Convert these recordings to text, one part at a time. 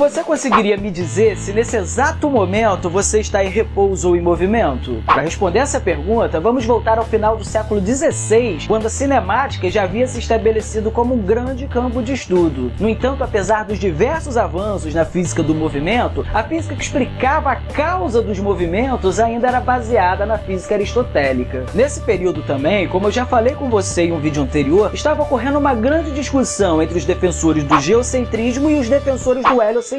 você conseguiria me dizer se nesse exato momento você está em repouso ou em movimento? Para responder essa pergunta, vamos voltar ao final do século XVI, quando a cinemática já havia se estabelecido como um grande campo de estudo. No entanto, apesar dos diversos avanços na física do movimento, a física que explicava a causa dos movimentos ainda era baseada na física aristotélica. Nesse período também, como eu já falei com você em um vídeo anterior, estava ocorrendo uma grande discussão entre os defensores do geocentrismo e os defensores do heliocentrismo.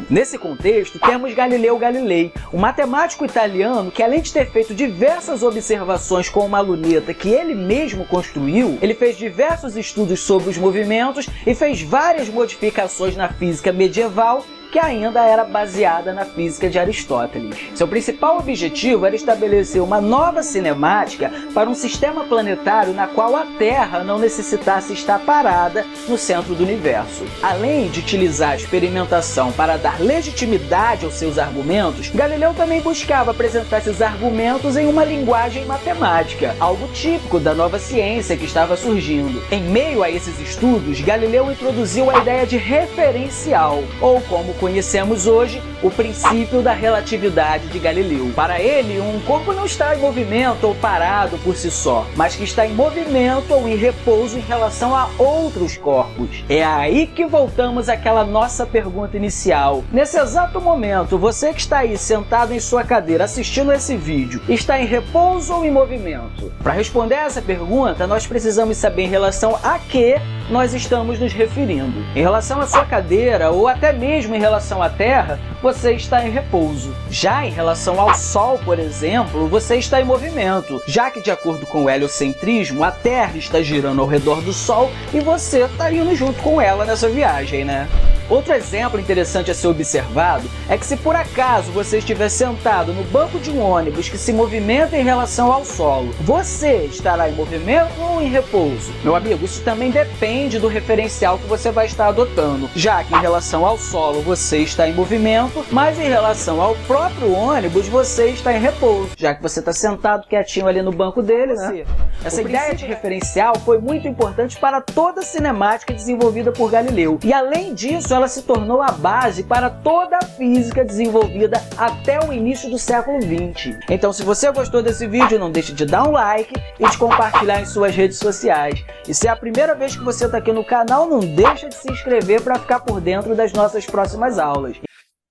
Nesse contexto, temos Galileu Galilei, um matemático italiano que, além de ter feito diversas observações com uma luneta que ele mesmo construiu, ele fez diversos estudos sobre os movimentos e fez várias modificações na física medieval que ainda era baseada na física de Aristóteles. Seu principal objetivo era estabelecer uma nova cinemática para um sistema planetário na qual a Terra não necessitasse estar parada no centro do universo. Além de utilizar a experimentação para dar legitimidade aos seus argumentos, Galileu também buscava apresentar esses argumentos em uma linguagem matemática, algo típico da nova ciência que estava surgindo. Em meio a esses estudos, Galileu introduziu a ideia de referencial, ou como conhecemos hoje, o princípio da relatividade de Galileu. Para ele, um corpo não está em movimento ou parado por si só, mas que está em movimento ou em repouso em relação a outros corpos. É aí que voltamos àquela nossa pergunta inicial. Nesse exato momento, você que está aí sentado em sua cadeira assistindo esse vídeo, está em repouso ou em movimento? Para responder essa pergunta, nós precisamos saber em relação a que nós estamos nos referindo. Em relação à sua cadeira ou até mesmo em relação à Terra, você está em repouso. Já em relação ao Sol, por exemplo, você está em movimento, já que de acordo com o heliocentrismo, a Terra está girando ao redor do Sol e você está indo junto com ela nessa viagem, né? Outro exemplo interessante a ser observado é que se por acaso você estiver sentado no banco de um ônibus que se movimenta em relação ao solo, você estará em movimento ou em repouso? Meu amigo, isso também depende do referencial que você vai estar adotando, já que em relação ao solo você está em movimento, mas em relação ao próprio ônibus você está em repouso, já que você está sentado quietinho ali no banco dele, né? Essa ideia de referencial foi muito importante para toda a cinemática desenvolvida por Galileu, e além disso ela se tornou a base para toda a física desenvolvida até o início do século XX. Então, se você gostou desse vídeo, não deixe de dar um like e de compartilhar em suas redes sociais. E se é a primeira vez que você está aqui no canal, não deixe de se inscrever para ficar por dentro das nossas próximas aulas.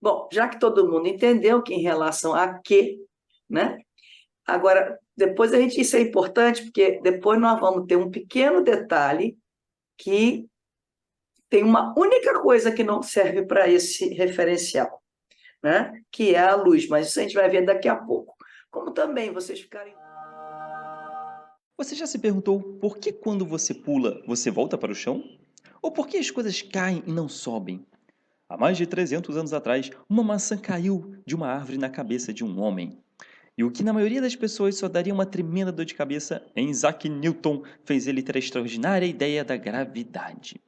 Bom, já que todo mundo entendeu que em relação a que, né? Agora, depois isso é importante, porque depois nós vamos ter um pequeno detalhe que tem uma única coisa que não serve para esse referencial, né? Que é a luz, mas isso a gente vai ver daqui a pouco. Como também vocês ficarem... Você já se perguntou por que quando você pula, você volta para o chão? Ou por que as coisas caem e não sobem? Há mais de 300 anos atrás, uma maçã caiu de uma árvore na cabeça de um homem. E o que na maioria das pessoas só daria uma tremenda dor de cabeça, em Isaac Newton fez ele ter a extraordinária ideia da gravidade.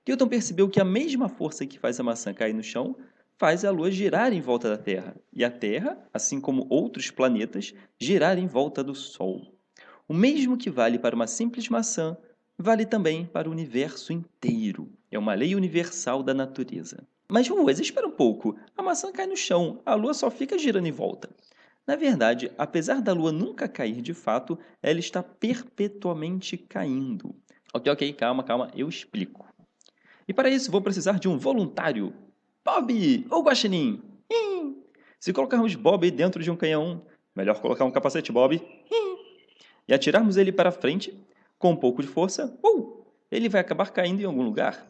Newton percebeu que a mesma força que faz a maçã cair no chão faz a Lua girar em volta da Terra, e a Terra, assim como outros planetas, girar em volta do Sol. O mesmo que vale para uma simples maçã, vale também para o universo inteiro. É uma lei universal da natureza. Mas, Ruas, espera um pouco. A maçã cai no chão, a Lua só fica girando em volta. Na verdade, apesar da Lua nunca cair de fato, ela está perpetuamente caindo. Ok, calma, eu explico. E para isso vou precisar de um voluntário. Bob ou Guaxinim? Se colocarmos Bob dentro de um canhão, melhor colocar um capacete Bob, e atirarmos ele para frente, com um pouco de força, ele vai acabar caindo em algum lugar.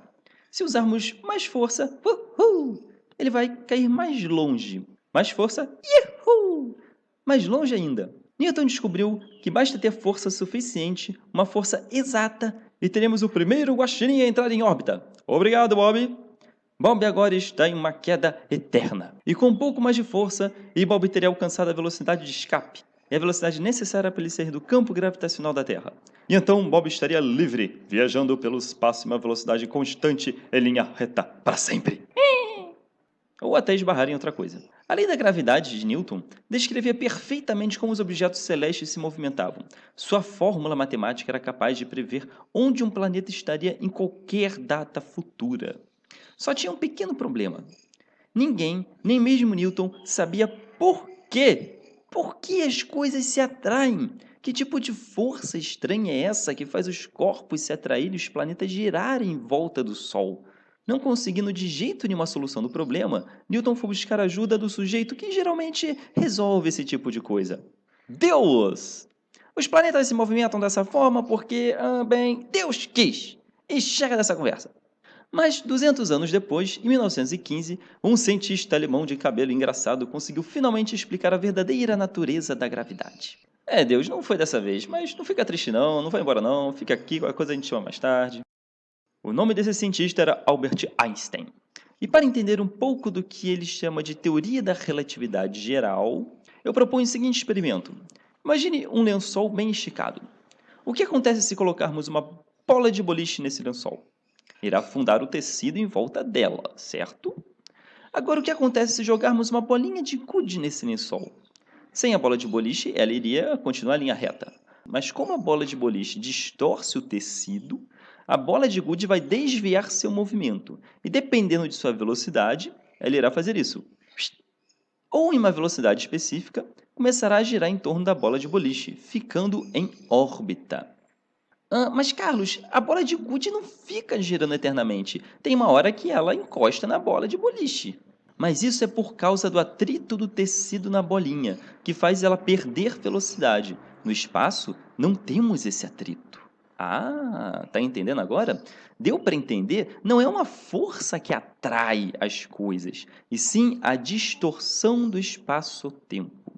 Se usarmos mais força, ele vai cair mais longe. Mais força, mais longe ainda. Newton descobriu que basta ter força suficiente, uma força exata, e teremos o primeiro guaxinim a entrar em órbita. Obrigado, Bob. Bob agora está em uma queda eterna. E com um pouco mais de força, Bob teria alcançado a velocidade de escape, e a velocidade necessária para ele sair do campo gravitacional da Terra. E então Bob estaria livre, viajando pelo espaço em uma velocidade constante em linha reta para sempre. Ou até esbarrar em outra coisa. A lei da gravidade de Newton descrevia perfeitamente como os objetos celestes se movimentavam. Sua fórmula matemática era capaz de prever onde um planeta estaria em qualquer data futura. Só tinha um pequeno problema. Ninguém, nem mesmo Newton, sabia por quê. Por que as coisas se atraem? Que tipo de força estranha é essa que faz os corpos se atraírem e os planetas girarem em volta do Sol? Não conseguindo de jeito nenhum uma solução do problema, Newton foi buscar a ajuda do sujeito que geralmente resolve esse tipo de coisa. Deus! Os planetas se movimentam dessa forma porque, bem, Deus quis. E chega dessa conversa. Mas 200 anos depois, em 1915, um cientista alemão de cabelo engraçado conseguiu finalmente explicar a verdadeira natureza da gravidade. Deus, não foi dessa vez, mas não fica triste não vai embora não, fica aqui, qualquer coisa a gente chama mais tarde. O nome desse cientista era Albert Einstein. E para entender um pouco do que ele chama de teoria da relatividade geral, eu proponho o seguinte experimento. Imagine um lençol bem esticado. O que acontece se colocarmos uma bola de boliche nesse lençol? Irá afundar o tecido em volta dela, certo? Agora, o que acontece se jogarmos uma bolinha de gude nesse lençol? Sem a bola de boliche, ela iria continuar em linha reta. Mas como a bola de boliche distorce o tecido, a bola de gude vai desviar seu movimento. E dependendo de sua velocidade, ela irá fazer isso. Ou em uma velocidade específica, começará a girar em torno da bola de boliche, ficando em órbita. Mas, Carlos, a bola de gude não fica girando eternamente. Tem uma hora que ela encosta na bola de boliche. Mas isso é por causa do atrito do tecido na bolinha, que faz ela perder velocidade. No espaço, não temos esse atrito. Tá entendendo agora? Deu para entender? Não é uma força que atrai as coisas, e sim a distorção do espaço-tempo.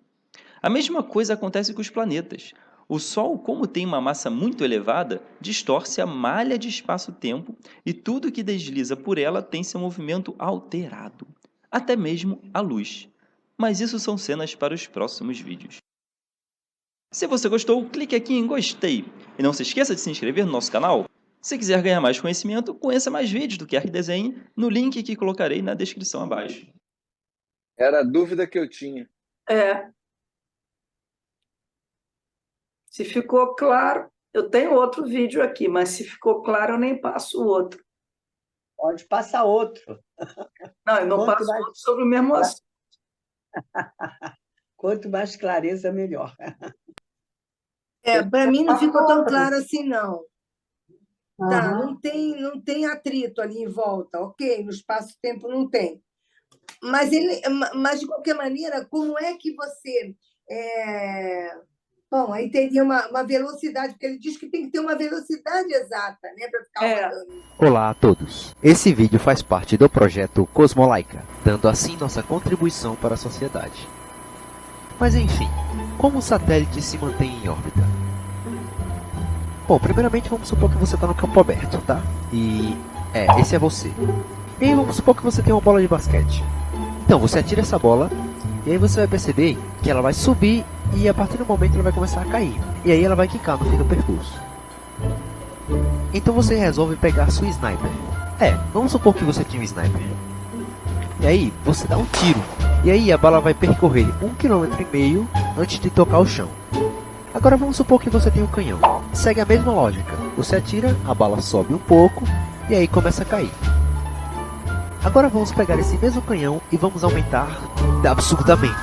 A mesma coisa acontece com os planetas. O Sol, como tem uma massa muito elevada, distorce a malha de espaço-tempo e tudo que desliza por ela tem seu movimento alterado, até mesmo a luz. Mas isso são cenas para os próximos vídeos. Se você gostou, clique aqui em gostei e não se esqueça de se inscrever no nosso canal. Se quiser ganhar mais conhecimento, conheça mais vídeos do QR Desenho no link que colocarei na descrição abaixo. Era a dúvida que eu tinha. Se ficou claro, eu tenho outro vídeo aqui, mas se ficou claro, eu nem passo o outro. Pode passar outro. Não, eu não Quanto passo mais- outro sobre o mesmo assunto. Quanto mais clareza, melhor. Para mim não ficou tão claro assim, não. Tá, Aham. não tem atrito ali em volta, ok, no espaço-tempo não tem. Mas, de qualquer maneira, como é que você... Bom, aí teria uma velocidade, porque ele diz que tem que ter uma velocidade exata, né, para ficar rodando. Olá a todos! Esse vídeo faz parte do projeto Cosmolaica, dando assim nossa contribuição para a sociedade. Mas enfim, como o satélite se mantém em órbita? Bom, primeiramente vamos supor que você está no campo aberto, tá? Esse é você. E aí vamos supor que você tem uma bola de basquete. Então você atira essa bola, e aí você vai perceber que ela vai subir e a partir do momento ela vai começar a cair. E aí ela vai quicar no fim do percurso. Então você resolve pegar sua sniper. Vamos supor que você tinha um sniper. E aí você dá um tiro. E aí a bala vai percorrer 1,5 km antes de tocar o chão. Agora vamos supor que você tem um canhão. Segue a mesma lógica. Você atira, a bala sobe um pouco e aí começa a cair. Agora vamos pegar esse mesmo canhão e vamos aumentar absurdamente.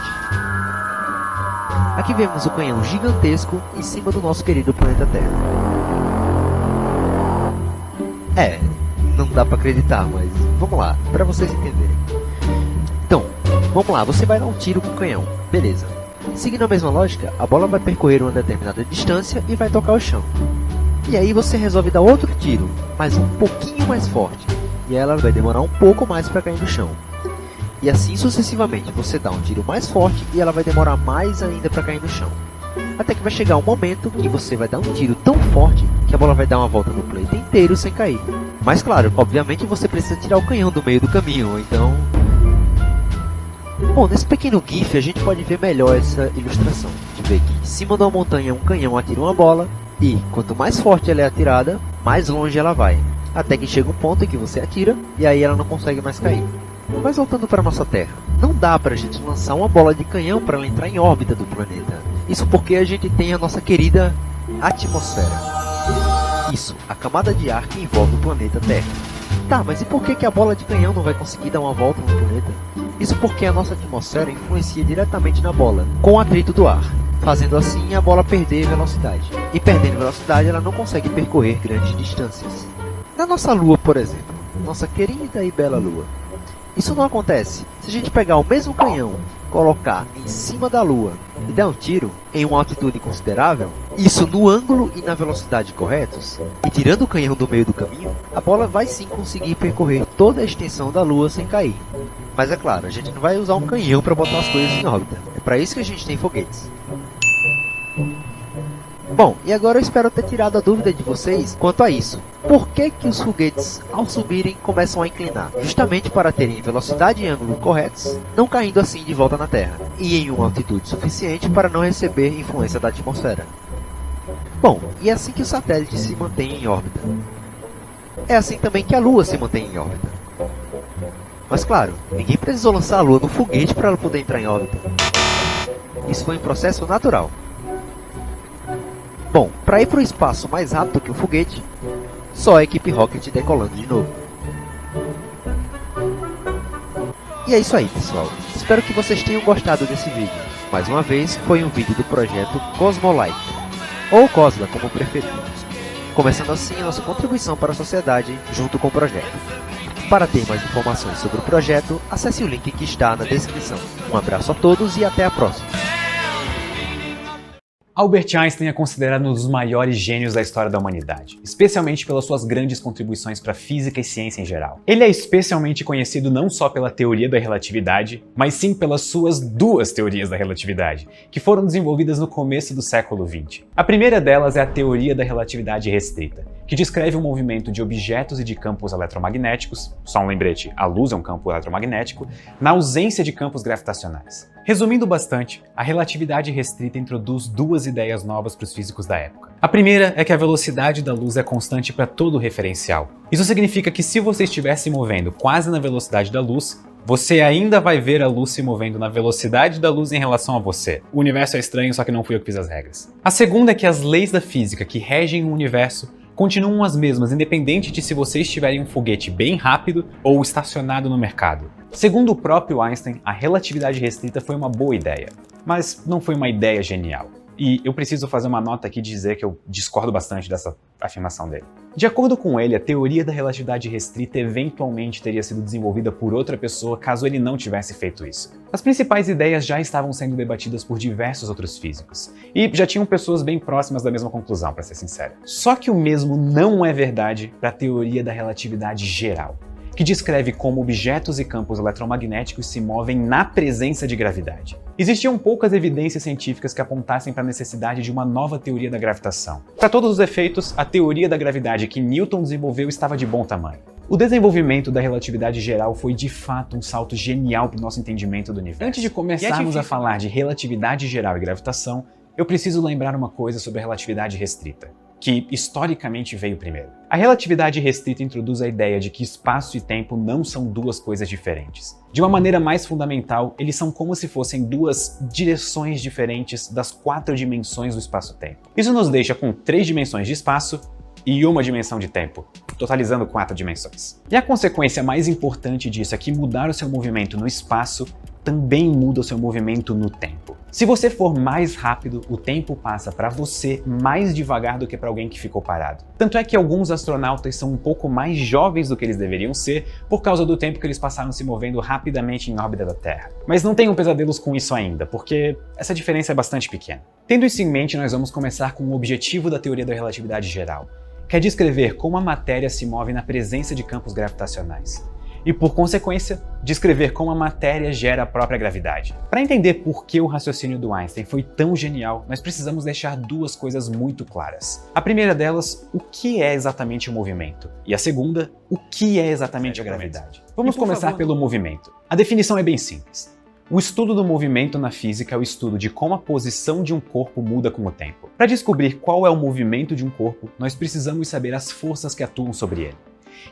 Aqui vemos o canhão gigantesco em cima do nosso querido planeta Terra. Não dá pra acreditar, mas vamos lá, para vocês entenderem. Então, vamos lá, você vai dar um tiro com o canhão, beleza. Seguindo a mesma lógica, a bola vai percorrer uma determinada distância e vai tocar o chão. E aí você resolve dar outro tiro, mas um pouquinho mais forte. E ela vai demorar um pouco mais para cair no chão. E assim sucessivamente, você dá um tiro mais forte e ela vai demorar mais ainda para cair no chão. Até que vai chegar um momento que você vai dar um tiro tão forte que a bola vai dar uma volta no planeta inteiro sem cair. Mas claro, obviamente você precisa tirar o canhão do meio do caminho, então... Bom, nesse pequeno GIF a gente pode ver melhor essa ilustração. De ver que em cima de uma montanha um canhão atira uma bola e quanto mais forte ela é atirada, mais longe ela vai. Até que chega um ponto em que você atira e aí ela não consegue mais cair. Mas voltando para nossa Terra, não dá para a gente lançar uma bola de canhão para ela entrar em órbita do planeta. Isso porque a gente tem a nossa querida atmosfera. Isso, a camada de ar que envolve o planeta Terra. Tá, mas e por que a bola de canhão não vai conseguir dar uma volta no planeta? Isso porque a nossa atmosfera influencia diretamente na bola, com o atrito do ar, fazendo assim a bola perder velocidade. E perdendo velocidade, ela não consegue percorrer grandes distâncias. Na nossa Lua, por exemplo, nossa querida e bela Lua, isso não acontece. Se a gente pegar o mesmo canhão, colocar em cima da Lua e der um tiro em uma altitude considerável, isso no ângulo e na velocidade corretos, e tirando o canhão do meio do caminho, a bola vai sim conseguir percorrer toda a extensão da Lua sem cair. Mas é claro, a gente não vai usar um canhão para botar as coisas em órbita. É para isso que a gente tem foguetes. Bom, e agora eu espero ter tirado a dúvida de vocês quanto a isso. Por que os foguetes, ao subirem, começam a inclinar? Justamente para terem velocidade e ângulo corretos, não caindo assim de volta na Terra, e em uma altitude suficiente para não receber influência da atmosfera. Bom, e é assim que o satélite se mantém em órbita. É assim também que a Lua se mantém em órbita. Mas claro, ninguém precisou lançar a Lua no foguete para ela poder entrar em órbita. Isso foi um processo natural. Bom, para ir para o espaço mais rápido que o foguete, só a equipe Rocket decolando de novo. E é isso aí, pessoal. Espero que vocês tenham gostado desse vídeo. Mais uma vez, foi um vídeo do projeto Cosmolaica, ou Cosla, como preferir. Começando assim a nossa contribuição para a sociedade junto com o projeto. Para ter mais informações sobre o projeto, acesse o link que está na descrição. Um abraço a todos e até a próxima. Albert Einstein é considerado um dos maiores gênios da história da humanidade, especialmente pelas suas grandes contribuições para a física e ciência em geral. Ele é especialmente conhecido não só pela teoria da relatividade, mas sim pelas suas duas teorias da relatividade, que foram desenvolvidas no começo do século XX. A primeira delas é a teoria da relatividade restrita, que descreve o movimento de objetos e de campos eletromagnéticos, só um lembrete, a luz é um campo eletromagnético, na ausência de campos gravitacionais. Resumindo bastante, a relatividade restrita introduz duas ideias novas para os físicos da época. A primeira é que a velocidade da luz é constante para todo referencial. Isso significa que se você estiver se movendo quase na velocidade da luz, você ainda vai ver a luz se movendo na velocidade da luz em relação a você. O universo é estranho, só que não fui eu que fiz as regras. A segunda é que as leis da física que regem o universo continuam as mesmas, independente de se você estiver em um foguete bem rápido ou estacionado no mercado. Segundo o próprio Einstein, a relatividade restrita foi uma boa ideia, mas não foi uma ideia genial. E eu preciso fazer uma nota aqui de dizer que eu discordo bastante dessa afirmação dele. De acordo com ele, a teoria da relatividade restrita eventualmente teria sido desenvolvida por outra pessoa caso ele não tivesse feito isso. As principais ideias já estavam sendo debatidas por diversos outros físicos, e já tinham pessoas bem próximas da mesma conclusão, para ser sincero. Só que o mesmo não é verdade para a teoria da relatividade geral, que descreve como objetos e campos eletromagnéticos se movem na presença de gravidade. Existiam poucas evidências científicas que apontassem para a necessidade de uma nova teoria da gravitação. Para todos os efeitos, a teoria da gravidade que Newton desenvolveu estava de bom tamanho. O desenvolvimento da relatividade geral foi de fato um salto genial para o nosso entendimento do universo. Antes de começarmos a falar de relatividade geral e gravitação, eu preciso lembrar uma coisa sobre a relatividade restrita, que historicamente veio primeiro. A relatividade restrita introduz a ideia de que espaço e tempo não são duas coisas diferentes. De uma maneira mais fundamental, eles são como se fossem duas direções diferentes das 4 dimensões do espaço-tempo. Isso nos deixa com 3 dimensões de espaço e 1 dimensão de tempo, totalizando 4 dimensões. E a consequência mais importante disso é que mudar o seu movimento no espaço também muda o seu movimento no tempo. Se você for mais rápido, o tempo passa para você mais devagar do que para alguém que ficou parado. Tanto é que alguns astronautas são um pouco mais jovens do que eles deveriam ser por causa do tempo que eles passaram se movendo rapidamente em órbita da Terra. Mas não tenham pesadelos com isso ainda, porque essa diferença é bastante pequena. Tendo isso em mente, nós vamos começar com o objetivo da teoria da relatividade geral, que é descrever como a matéria se move na presença de campos gravitacionais. E, por consequência, descrever como a matéria gera a própria gravidade. Para entender por que o raciocínio do Einstein foi tão genial, nós precisamos deixar duas coisas muito claras. A primeira delas, o que é exatamente o movimento? E a segunda, o que é exatamente a gravidade? Vamos começar pelo movimento. A definição é bem simples. O estudo do movimento na física é o estudo de como a posição de um corpo muda com o tempo. Para descobrir qual é o movimento de um corpo, nós precisamos saber as forças que atuam sobre ele.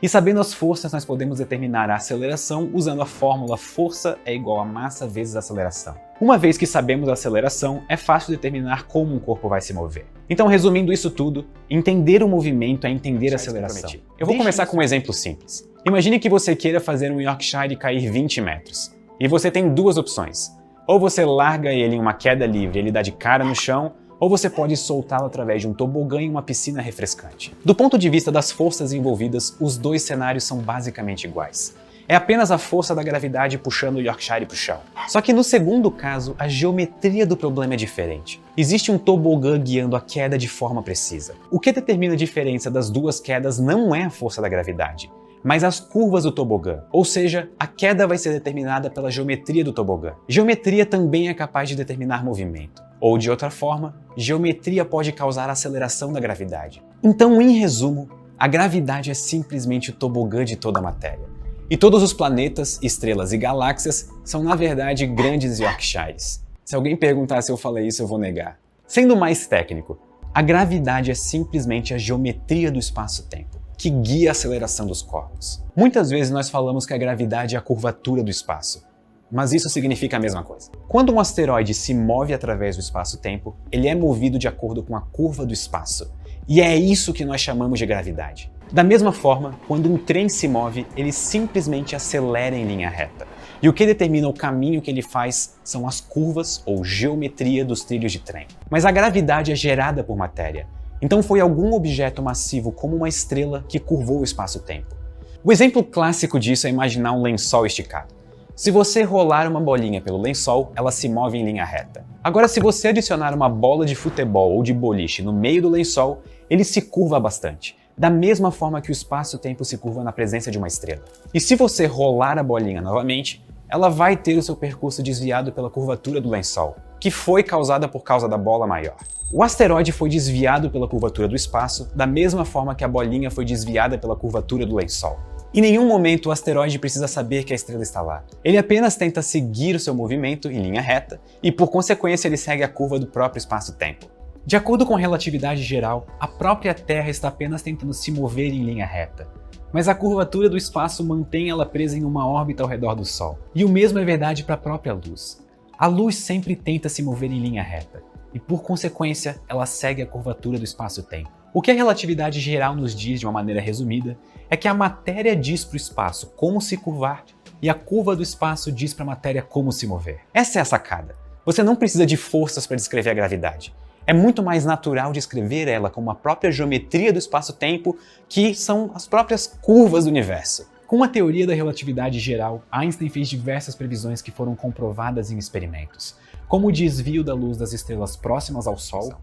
E sabendo as forças, nós podemos determinar a aceleração usando a fórmula força é igual a massa vezes aceleração. Uma vez que sabemos a aceleração, é fácil determinar como um corpo vai se mover. Então, resumindo isso tudo, entender o movimento é entender a aceleração. Eu vou começar com um exemplo simples. Imagine que você queira fazer um Yorkshire cair 20 metros. E você tem duas opções. Ou você larga ele em uma queda livre e ele dá de cara no chão, ou você pode soltá-lo através de um tobogã em uma piscina refrescante. Do ponto de vista das forças envolvidas, os dois cenários são basicamente iguais. É apenas a força da gravidade puxando o Yorkshire para o chão. Só que no segundo caso, a geometria do problema é diferente. Existe um tobogã guiando a queda de forma precisa. O que determina a diferença das duas quedas não é a força da gravidade, mas as curvas do tobogã, ou seja, a queda vai ser determinada pela geometria do tobogã. Geometria também é capaz de determinar movimento, ou de outra forma, geometria pode causar aceleração da gravidade. Então, em resumo, a gravidade é simplesmente o tobogã de toda a matéria. E todos os planetas, estrelas e galáxias são, na verdade, grandes Yorkshires. Se alguém perguntar se eu falei isso, eu vou negar. Sendo mais técnico, a gravidade é simplesmente a geometria do espaço-tempo, que guia a aceleração dos corpos. Muitas vezes nós falamos que a gravidade é a curvatura do espaço, mas isso significa a mesma coisa. Quando um asteroide se move através do espaço-tempo, ele é movido de acordo com a curva do espaço, e é isso que nós chamamos de gravidade. Da mesma forma, quando um trem se move, ele simplesmente acelera em linha reta. E o que determina o caminho que ele faz são as curvas ou geometria dos trilhos de trem. Mas a gravidade é gerada por matéria. Então foi algum objeto massivo como uma estrela que curvou o espaço-tempo. O exemplo clássico disso é imaginar um lençol esticado. Se você rolar uma bolinha pelo lençol, ela se move em linha reta. Agora, se você adicionar uma bola de futebol ou de boliche no meio do lençol, ele se curva bastante, da mesma forma que o espaço-tempo se curva na presença de uma estrela. E se você rolar a bolinha novamente, ela vai ter o seu percurso desviado pela curvatura do lençol, que foi causada por causa da bola maior. O asteroide foi desviado pela curvatura do espaço, da mesma forma que a bolinha foi desviada pela curvatura do lençol. Em nenhum momento o asteroide precisa saber que a estrela está lá. Ele apenas tenta seguir o seu movimento em linha reta e, por consequência, ele segue a curva do próprio espaço-tempo. De acordo com a relatividade geral, a própria Terra está apenas tentando se mover em linha reta, mas a curvatura do espaço mantém ela presa em uma órbita ao redor do Sol. E o mesmo é verdade para a própria luz. A luz sempre tenta se mover em linha reta, e por consequência, ela segue a curvatura do espaço-tempo. O que a relatividade geral nos diz de uma maneira resumida é que a matéria diz para o espaço como se curvar e a curva do espaço diz para a matéria como se mover. Essa é a sacada. Você não precisa de forças para descrever a gravidade. É muito mais natural descrever ela como a própria geometria do espaço-tempo, que são as próprias curvas do universo. Com a teoria da relatividade geral, Einstein fez diversas previsões que foram comprovadas em experimentos, como o desvio da luz das estrelas próximas ao Sol,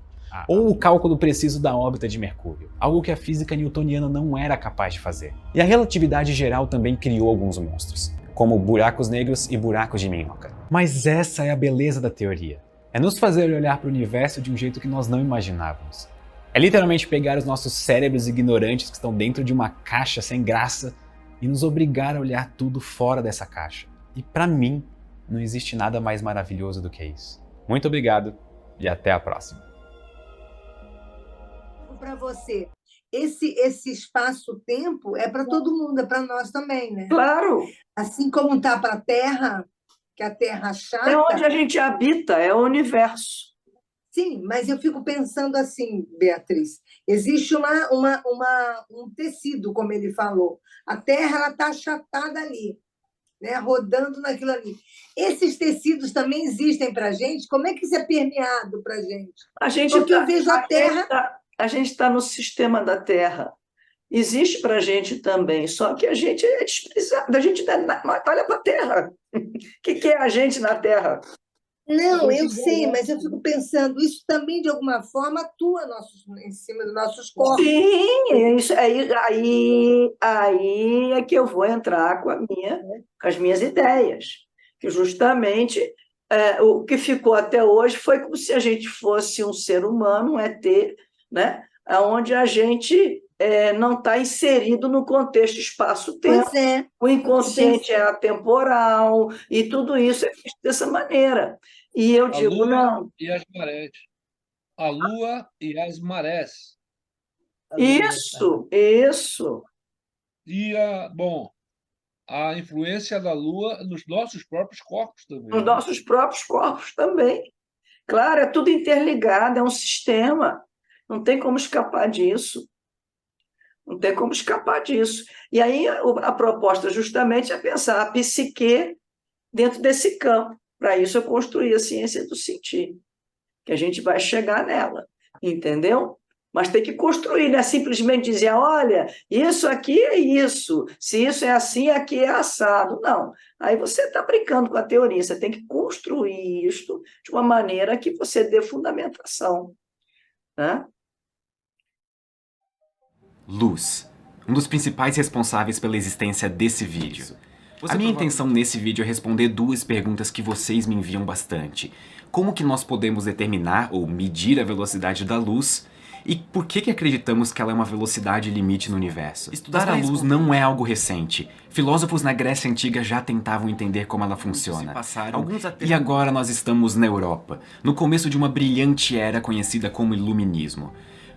ou o cálculo preciso da órbita de Mercúrio, algo que a física newtoniana não era capaz de fazer. E a relatividade geral também criou alguns monstros, como buracos negros e buracos de minhoca. Mas essa é a beleza da teoria. É nos fazer olhar para o universo de um jeito que nós não imaginávamos. É literalmente pegar os nossos cérebros ignorantes que estão dentro de uma caixa sem graça e nos obrigar a olhar tudo fora dessa caixa. E para mim, não existe nada mais maravilhoso do que isso. Muito obrigado e até a próxima. Para você, esse espaço-tempo é para todo mundo, é para nós também, né? Claro, Assim como está para a Terra, que a Terra chata. é onde a gente habita, é o universo. Sim, mas eu fico pensando assim, Beatriz, existe um tecido, como ele falou. A Terra está achatada ali, né, rodando naquilo ali. Esses tecidos também existem para a gente? Como é que isso é permeado para a gente? Porque eu vejo a Terra... A gente está no sistema da Terra. Existe para a gente também, só que a gente é desprezado. A gente olha para a Terra. O que é a gente na Terra? Não, eu sei, mas eu fico pensando, isso também, de alguma forma, atua em cima dos nossos corpos. Sim, isso, aí é que eu vou entrar com as minhas ideias. Que justamente o que ficou até hoje foi como se a gente fosse um ser humano, um ET, né? Onde a gente não está inserido no contexto espaço-tempo. Pois é. O inconsciente é atemporal e tudo isso é visto dessa maneira. E eu digo, não. E as marés. A Lua e as marés. Isso. E a influência da Lua nos nossos próprios corpos também. Nos nossos próprios corpos também. Claro, é tudo interligado, é um sistema. Não tem como escapar disso. Não tem como escapar disso. E aí a proposta justamente é pensar a psique dentro desse campo. Para isso eu construí a ciência do sentir, que a gente vai chegar nela, entendeu? Mas tem que construir, não é simplesmente dizer, olha, isso aqui é isso, se isso é assim, aqui é assado. Não, aí você está brincando com a teoria, você tem que construir isto de uma maneira que você dê fundamentação, né? Luz, um dos principais responsáveis pela existência desse vídeo. A minha intenção nesse vídeo é responder duas perguntas que vocês me enviam bastante. Como que nós podemos determinar ou medir a velocidade da luz? E por que acreditamos que ela é uma velocidade limite no universo? Estudar a luz não é algo recente. Filósofos na Grécia Antiga já tentavam entender como ela funciona. E agora nós estamos na Europa, no começo de uma brilhante era conhecida como Iluminismo.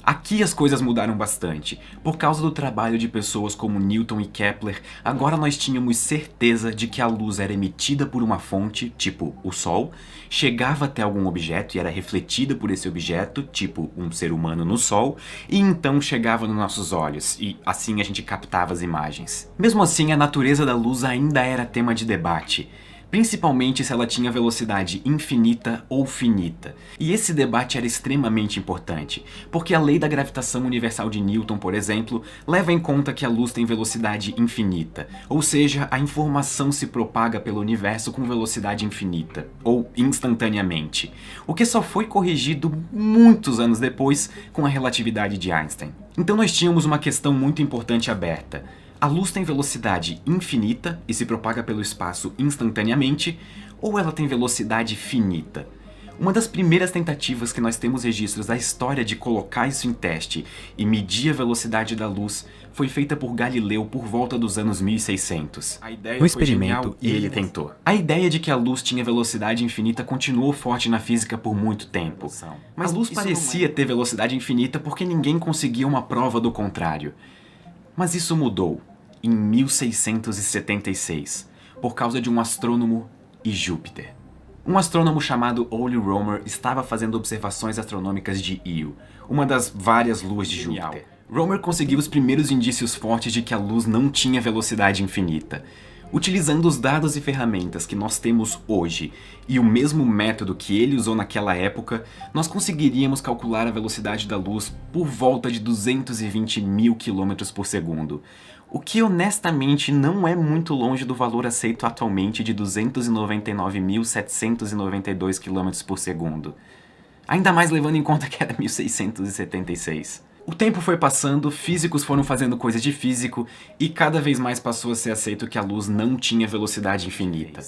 Aqui as coisas mudaram bastante. Por causa do trabalho de pessoas como Newton e Kepler, agora nós tínhamos certeza de que a luz era emitida por uma fonte, tipo o Sol, chegava até algum objeto e era refletida por esse objeto, tipo um ser humano no Sol, e então chegava nos nossos olhos, e assim a gente captava as imagens. Mesmo assim, a natureza da luz ainda era tema de debate. Principalmente se ela tinha velocidade infinita ou finita. E esse debate era extremamente importante, porque a lei da gravitação universal de Newton, por exemplo, leva em conta que a luz tem velocidade infinita, ou seja, a informação se propaga pelo universo com velocidade infinita, ou instantaneamente, o que só foi corrigido muitos anos depois com a relatividade de Einstein. Então nós tínhamos uma questão muito importante aberta. A luz tem velocidade infinita e se propaga pelo espaço instantaneamente, ou ela tem velocidade finita? Uma das primeiras tentativas que nós temos registros da história de colocar isso em teste e medir a velocidade da luz foi feita por Galileu por volta dos anos 1600. A ideia foi genial e ele tentou. A ideia de que a luz tinha velocidade infinita continuou forte na física por muito tempo. Mas a luz parecia ter velocidade infinita porque ninguém conseguia uma prova do contrário. Mas isso mudou em 1676, por causa de um astrônomo e Júpiter. Um astrônomo chamado Ole Romer estava fazendo observações astronômicas de Io, uma das várias luas de Júpiter. Romer conseguiu os primeiros indícios fortes de que a luz não tinha velocidade infinita. Utilizando os dados e ferramentas que nós temos hoje e o mesmo método que ele usou naquela época, nós conseguiríamos calcular a velocidade da luz por volta de 220.000 km por segundo. O que honestamente não é muito longe do valor aceito atualmente de 299.792 km por segundo. Ainda mais levando em conta que era 1676. O tempo foi passando, físicos foram fazendo coisas de físico e cada vez mais passou a ser aceito que a luz não tinha velocidade infinita.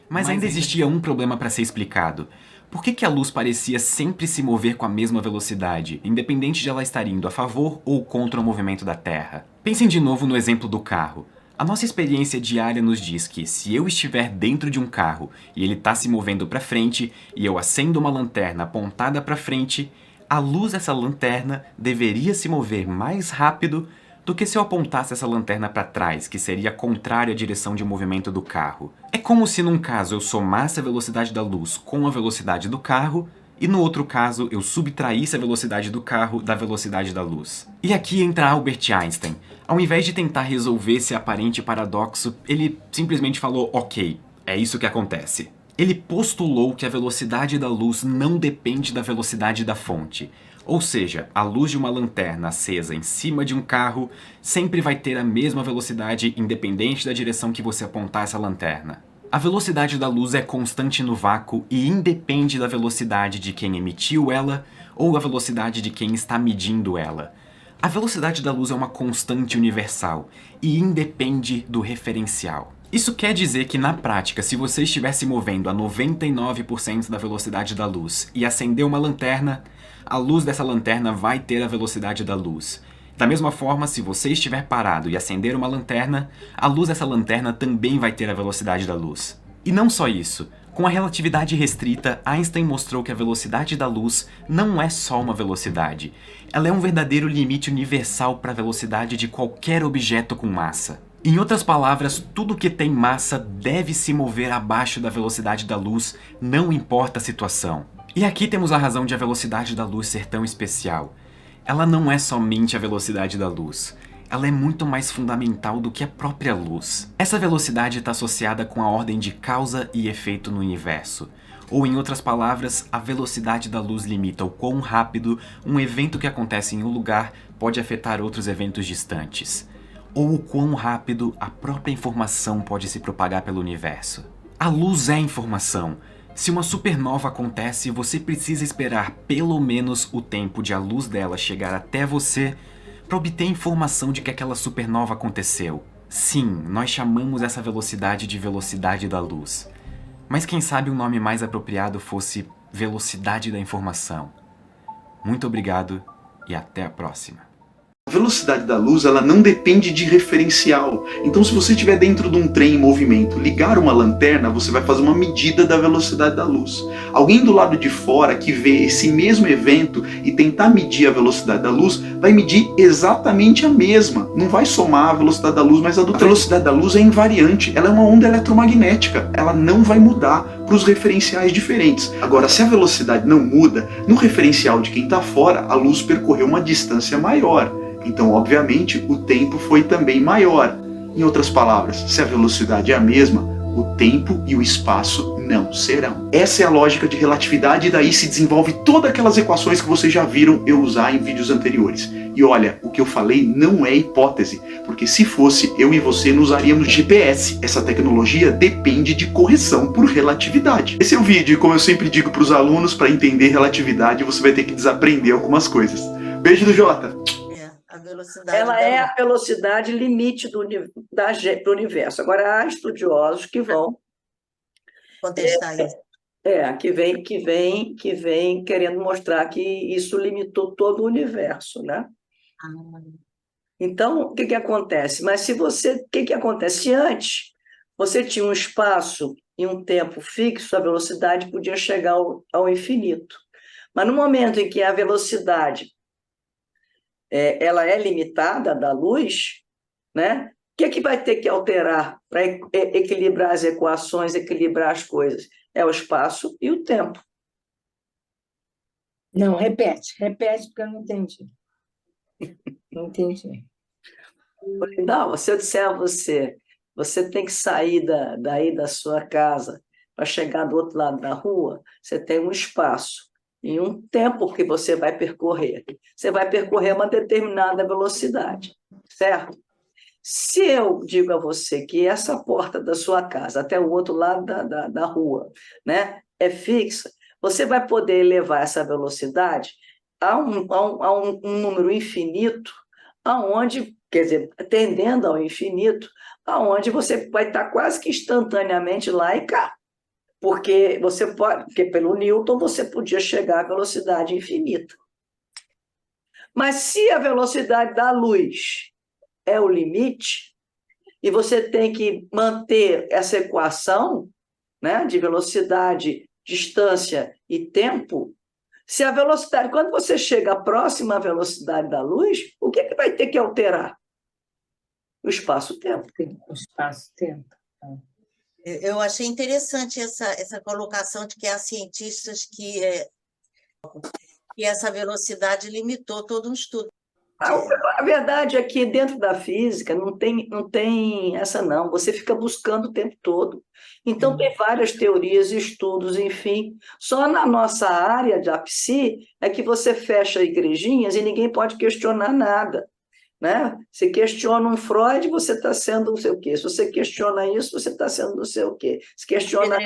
Mas ainda existia um problema para ser explicado. Por que a luz parecia sempre se mover com a mesma velocidade, independente de ela estar indo a favor ou contra o movimento da Terra? Pensem de novo no exemplo do carro. A nossa experiência diária nos diz que se eu estiver dentro de um carro e ele está se movendo para frente e eu acendo uma lanterna apontada para frente, a luz dessa lanterna deveria se mover mais rápido do que se eu apontasse essa lanterna para trás, que seria contrária à direção de movimento do carro. É como se num caso eu somasse a velocidade da luz com a velocidade do carro, e no outro caso eu subtraísse a velocidade do carro da velocidade da luz. E aqui entra Albert Einstein. Ao invés de tentar resolver esse aparente paradoxo, ele simplesmente falou, ok, é isso que acontece. Ele postulou que a velocidade da luz não depende da velocidade da fonte. Ou seja, a luz de uma lanterna acesa em cima de um carro sempre vai ter a mesma velocidade independente da direção que você apontar essa lanterna. A velocidade da luz é constante no vácuo e independe da velocidade de quem emitiu ela ou a velocidade de quem está medindo ela. A velocidade da luz é uma constante universal e independe do referencial. Isso quer dizer que, na prática, se você estiver se movendo a 99% da velocidade da luz e acender uma lanterna, a luz dessa lanterna vai ter a velocidade da luz. Da mesma forma, se você estiver parado e acender uma lanterna, a luz dessa lanterna também vai ter a velocidade da luz. E não só isso. Com a relatividade restrita, Einstein mostrou que a velocidade da luz não é só uma velocidade. Ela é um verdadeiro limite universal para a velocidade de qualquer objeto com massa. Em outras palavras, tudo que tem massa deve se mover abaixo da velocidade da luz, não importa a situação. E aqui temos a razão de a velocidade da luz ser tão especial. Ela não é somente a velocidade da luz. ela é muito mais fundamental do que a própria luz. Essa velocidade está associada com a ordem de causa e efeito no universo. Ou, em outras palavras, a velocidade da luz limita o quão rápido um evento que acontece em um lugar pode afetar outros eventos distantes. Ou o quão rápido a própria informação pode se propagar pelo universo. A luz é informação. Se uma supernova acontece, você precisa esperar pelo menos o tempo de a luz dela chegar até você para obter informação de que aquela supernova aconteceu. Sim, nós chamamos essa velocidade de velocidade da luz. Mas quem sabe um nome mais apropriado fosse velocidade da informação. Muito obrigado e até a próxima. A velocidade da luz, ela não depende de referencial. Então, se você estiver dentro de um trem em movimento, ligar uma lanterna, você vai fazer uma medida da velocidade da luz. Alguém do lado de fora que vê esse mesmo evento e tentar medir a velocidade da luz, vai medir exatamente a mesma. Não vai somar a velocidade da luz, mas a velocidade da luz é invariante. Ela é uma onda eletromagnética. Ela não vai mudar para os referenciais diferentes. Agora, se a velocidade não muda, no referencial de quem está fora, a luz percorreu uma distância maior. Então, obviamente, o tempo foi também maior. Em outras palavras, se a velocidade é a mesma, o tempo e o espaço não serão. Essa é a lógica de relatividade e daí se desenvolve todas aquelas equações que vocês já viram eu usar em vídeos anteriores. E olha, o que eu falei não é hipótese, porque se fosse, eu e você não usaríamos GPS. Essa tecnologia depende de correção por relatividade. Esse é o vídeo e como eu sempre digo para os alunos, para entender relatividade você vai ter que desaprender algumas coisas. Beijo do Jota! Ela é a velocidade limite do universo. Agora, há estudiosos que vão contestar isso. Que vem querendo mostrar que isso limitou todo o universo, né? Então, o que acontece? Mas se você, o que acontece? Se antes você tinha um espaço e um tempo fixo, a velocidade podia chegar ao infinito. Mas no momento em que a velocidade ela é limitada da luz, né? O que vai ter que alterar para equilibrar as equações, equilibrar as coisas? É o espaço e o tempo. Não, repete, porque eu não entendi. Não entendi. Não, se eu disser a você, você tem que sair daí da sua casa para chegar do outro lado da rua, você tem um espaço e um tempo que você vai percorrer. Você vai percorrer uma determinada velocidade, certo? Se eu digo a você que essa porta da sua casa até o outro lado da rua, né, é fixa, você vai poder elevar essa velocidade a um número infinito, aonde, quer dizer, tendendo ao infinito, aonde você vai estar quase que instantaneamente lá e cá. Porque pelo Newton você podia chegar à velocidade infinita. Mas se a velocidade da luz é o limite, e você tem que manter essa equação, né, de velocidade, distância e tempo, se a velocidade, quando você chega próxima à velocidade da luz, o que vai ter que alterar? O espaço-tempo. O espaço-tempo. Eu achei interessante essa colocação de que há cientistas que essa velocidade limitou todo um estudo. A verdade é que dentro da física não tem essa não, você fica buscando o tempo todo. Então tem várias teorias, estudos, enfim. Só na nossa área de psi é que você fecha igrejinhas e ninguém pode questionar nada. Né? Se questiona um Freud, você está sendo não sei o quê. Se você questiona isso, você está sendo não sei o quê. Se questiona...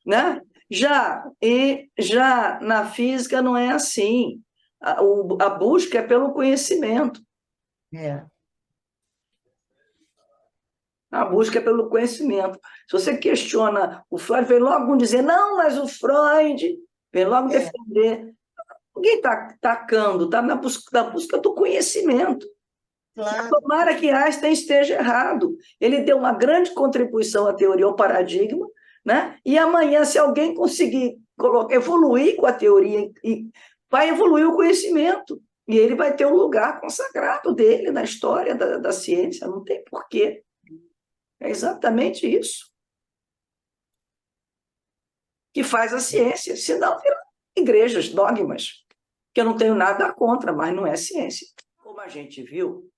Né? Já na física não é assim. A busca é pelo conhecimento. A busca é pelo conhecimento. Se você questiona o Freud, vem logo dizer, não, mas o Freud, vem logo defender. Ninguém está atacando, está na busca do conhecimento. Claro. Tomara que Einstein esteja errado. Ele deu uma grande contribuição à teoria, ao paradigma, né? E amanhã, se alguém conseguir evoluir com a teoria, vai evoluir o conhecimento. E ele vai ter um lugar consagrado dele na história da ciência. Não tem porquê. É exatamente isso que faz a ciência. Senão, vira igrejas, dogmas, que eu não tenho nada contra, mas não é ciência. Como a gente viu,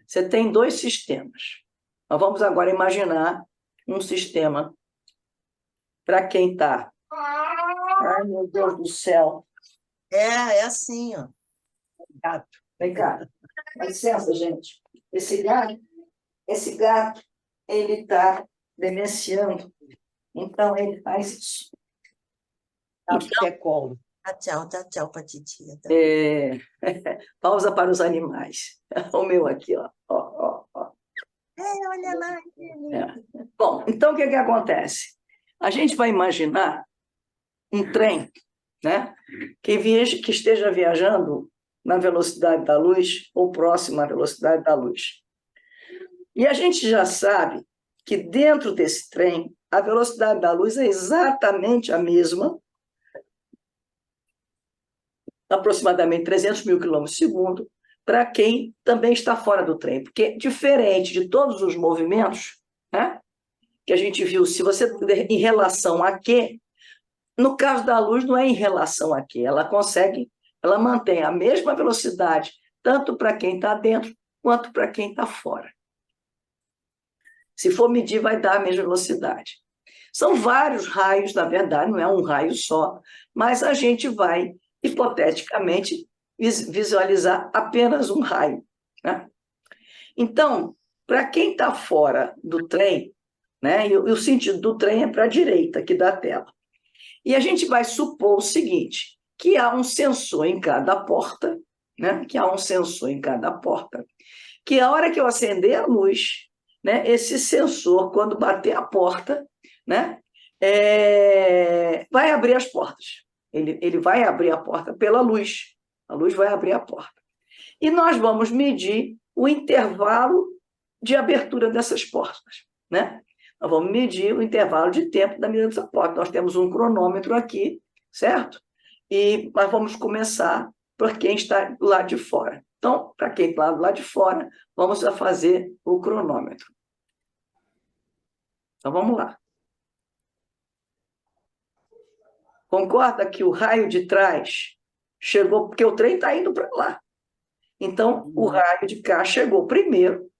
você tem dois sistemas. Nós vamos agora imaginar um sistema para quem está... Ai, meu Deus do céu. É assim, ó. Gato. Vem cá. Dá licença, gente. Esse gato, ele está demenciando. Então, ele faz isso. Que é colo. Dá tchau para a titia. Tá? Pausa para os animais. O meu aqui, ó. Olha lá. Bom, então o que acontece? A gente vai imaginar um trem, né, que esteja viajando na velocidade da luz ou próximo à velocidade da luz. E a gente já sabe que dentro desse trem, a velocidade da luz é exatamente a mesma, aproximadamente 300 mil quilômetros por segundo, para quem também está fora do trem. Porque, diferente de todos os movimentos, né, que a gente viu, se você em relação a quê, no caso da luz não é em relação a quê, ela mantém a mesma velocidade, tanto para quem está dentro, quanto para quem está fora. Se for medir, vai dar a mesma velocidade. São vários raios, na verdade, não é um raio só, mas a gente vai, hipoteticamente, visualizar apenas um raio, né? Então, para quem está fora do trem, né, e o sentido do trem é para a direita aqui da tela. E a gente vai supor o seguinte, que há um sensor em cada porta, né, que a hora que eu acender a luz, né, esse sensor, quando bater a porta, né, vai abrir as portas. Ele vai abrir a porta pela luz. A luz vai abrir a porta. E nós vamos medir o intervalo de abertura dessas portas, né? Nós vamos medir o intervalo de tempo da medida dessa porta. Nós temos um cronômetro aqui, certo? E nós vamos começar por quem está lá de fora. Então, para quem está lá de fora, vamos fazer o cronômetro. Então, vamos lá. Concorda que o raio de trás chegou, porque o trem está indo para lá. Então, o raio de cá chegou primeiro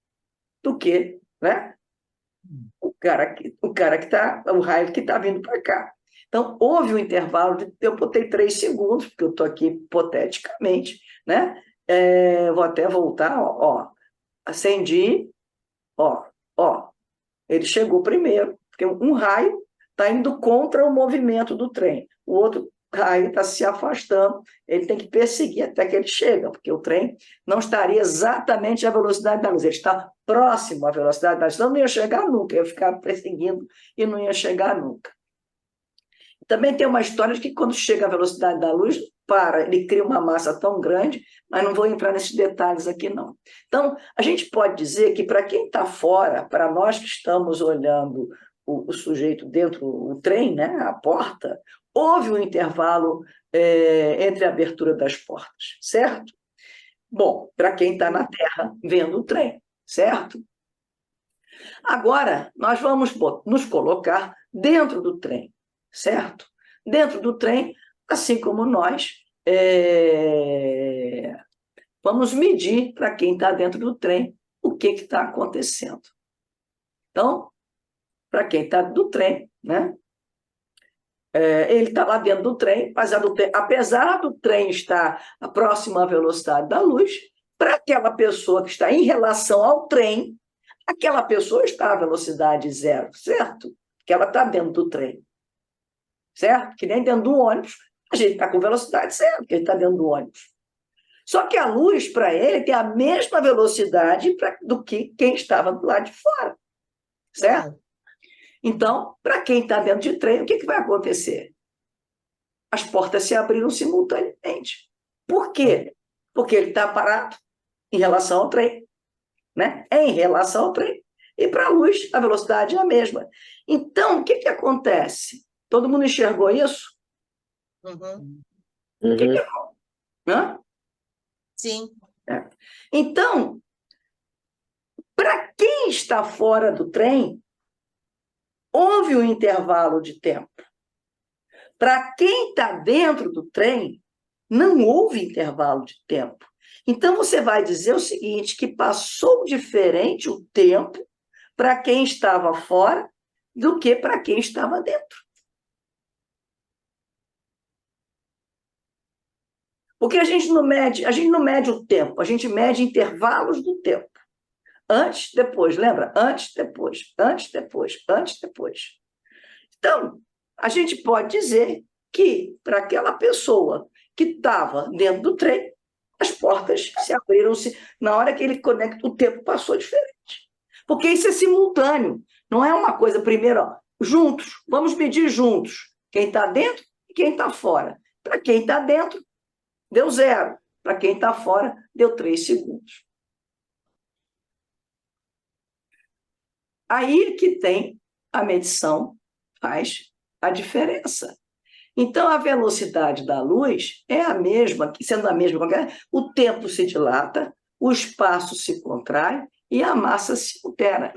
do que, né, o raio que está vindo para cá. Então, houve um intervalo eu botei 3 segundos, porque eu estou aqui hipoteticamente, né? Vou até voltar, ó. Acendi, ó. Ele chegou primeiro, porque um raio está indo contra o movimento do trem. O outro raio está se afastando, ele tem que perseguir até que ele chega, porque o trem não estaria exatamente à velocidade da luz, ele está próximo à velocidade da luz, então não ia chegar nunca, ia ficar perseguindo e não ia chegar nunca. Também tem uma história de que quando chega à velocidade da luz, ele cria uma massa tão grande, mas não vou entrar nesses detalhes aqui, não. Então, a gente pode dizer que para quem está fora, para nós que estamos olhando o sujeito dentro do trem, né, a porta, houve um intervalo entre a abertura das portas, certo? Bom, para quem está na Terra vendo o trem, certo? Agora, nós vamos nos colocar dentro do trem, certo? Dentro do trem, assim como nós vamos medir para quem está dentro do trem o que está acontecendo. Então, para quem está do trem, né? Ele está lá dentro do trem, mas apesar do trem estar próximo à velocidade da luz, para aquela pessoa que está em relação ao trem, aquela pessoa está à velocidade zero, certo? Porque ela está dentro do trem, certo? Que nem dentro do ônibus, a gente está com velocidade zero, porque ele está dentro do ônibus. Só que a luz, para ele, tem a mesma velocidade do que quem estava do lado de fora, certo? Então, para quem está dentro de trem, o que vai acontecer? As portas se abriram simultaneamente. Por quê? Porque ele está parado em relação ao trem, né? Em relação ao trem. E para a luz, a velocidade é a mesma. Então, o que acontece? Todo mundo enxergou isso? Uhum. O que acontece? Hã? Sim. Então, para quem está fora do trem, houve um intervalo de tempo. Para quem está dentro do trem, não houve intervalo de tempo. Então, você vai dizer o seguinte, que passou diferente o tempo para quem estava fora do que para quem estava dentro. Porque a gente não mede o tempo, a gente mede intervalos do tempo. Antes, depois, lembra? Antes, depois, antes, depois, antes, depois. Então, a gente pode dizer que, para aquela pessoa que estava dentro do trem, as portas se abriram-se na hora que ele conecta, o tempo passou diferente. Porque isso é simultâneo, não é uma coisa, primeiro, ó, juntos, vamos medir juntos, quem está dentro e quem está fora. Para quem está dentro, deu 0, para quem está fora, deu 3 segundos. Aí que tem a medição, faz a diferença. Então, a velocidade da luz é a mesma, sendo a mesma, o tempo se dilata, o espaço se contrai e a massa se altera.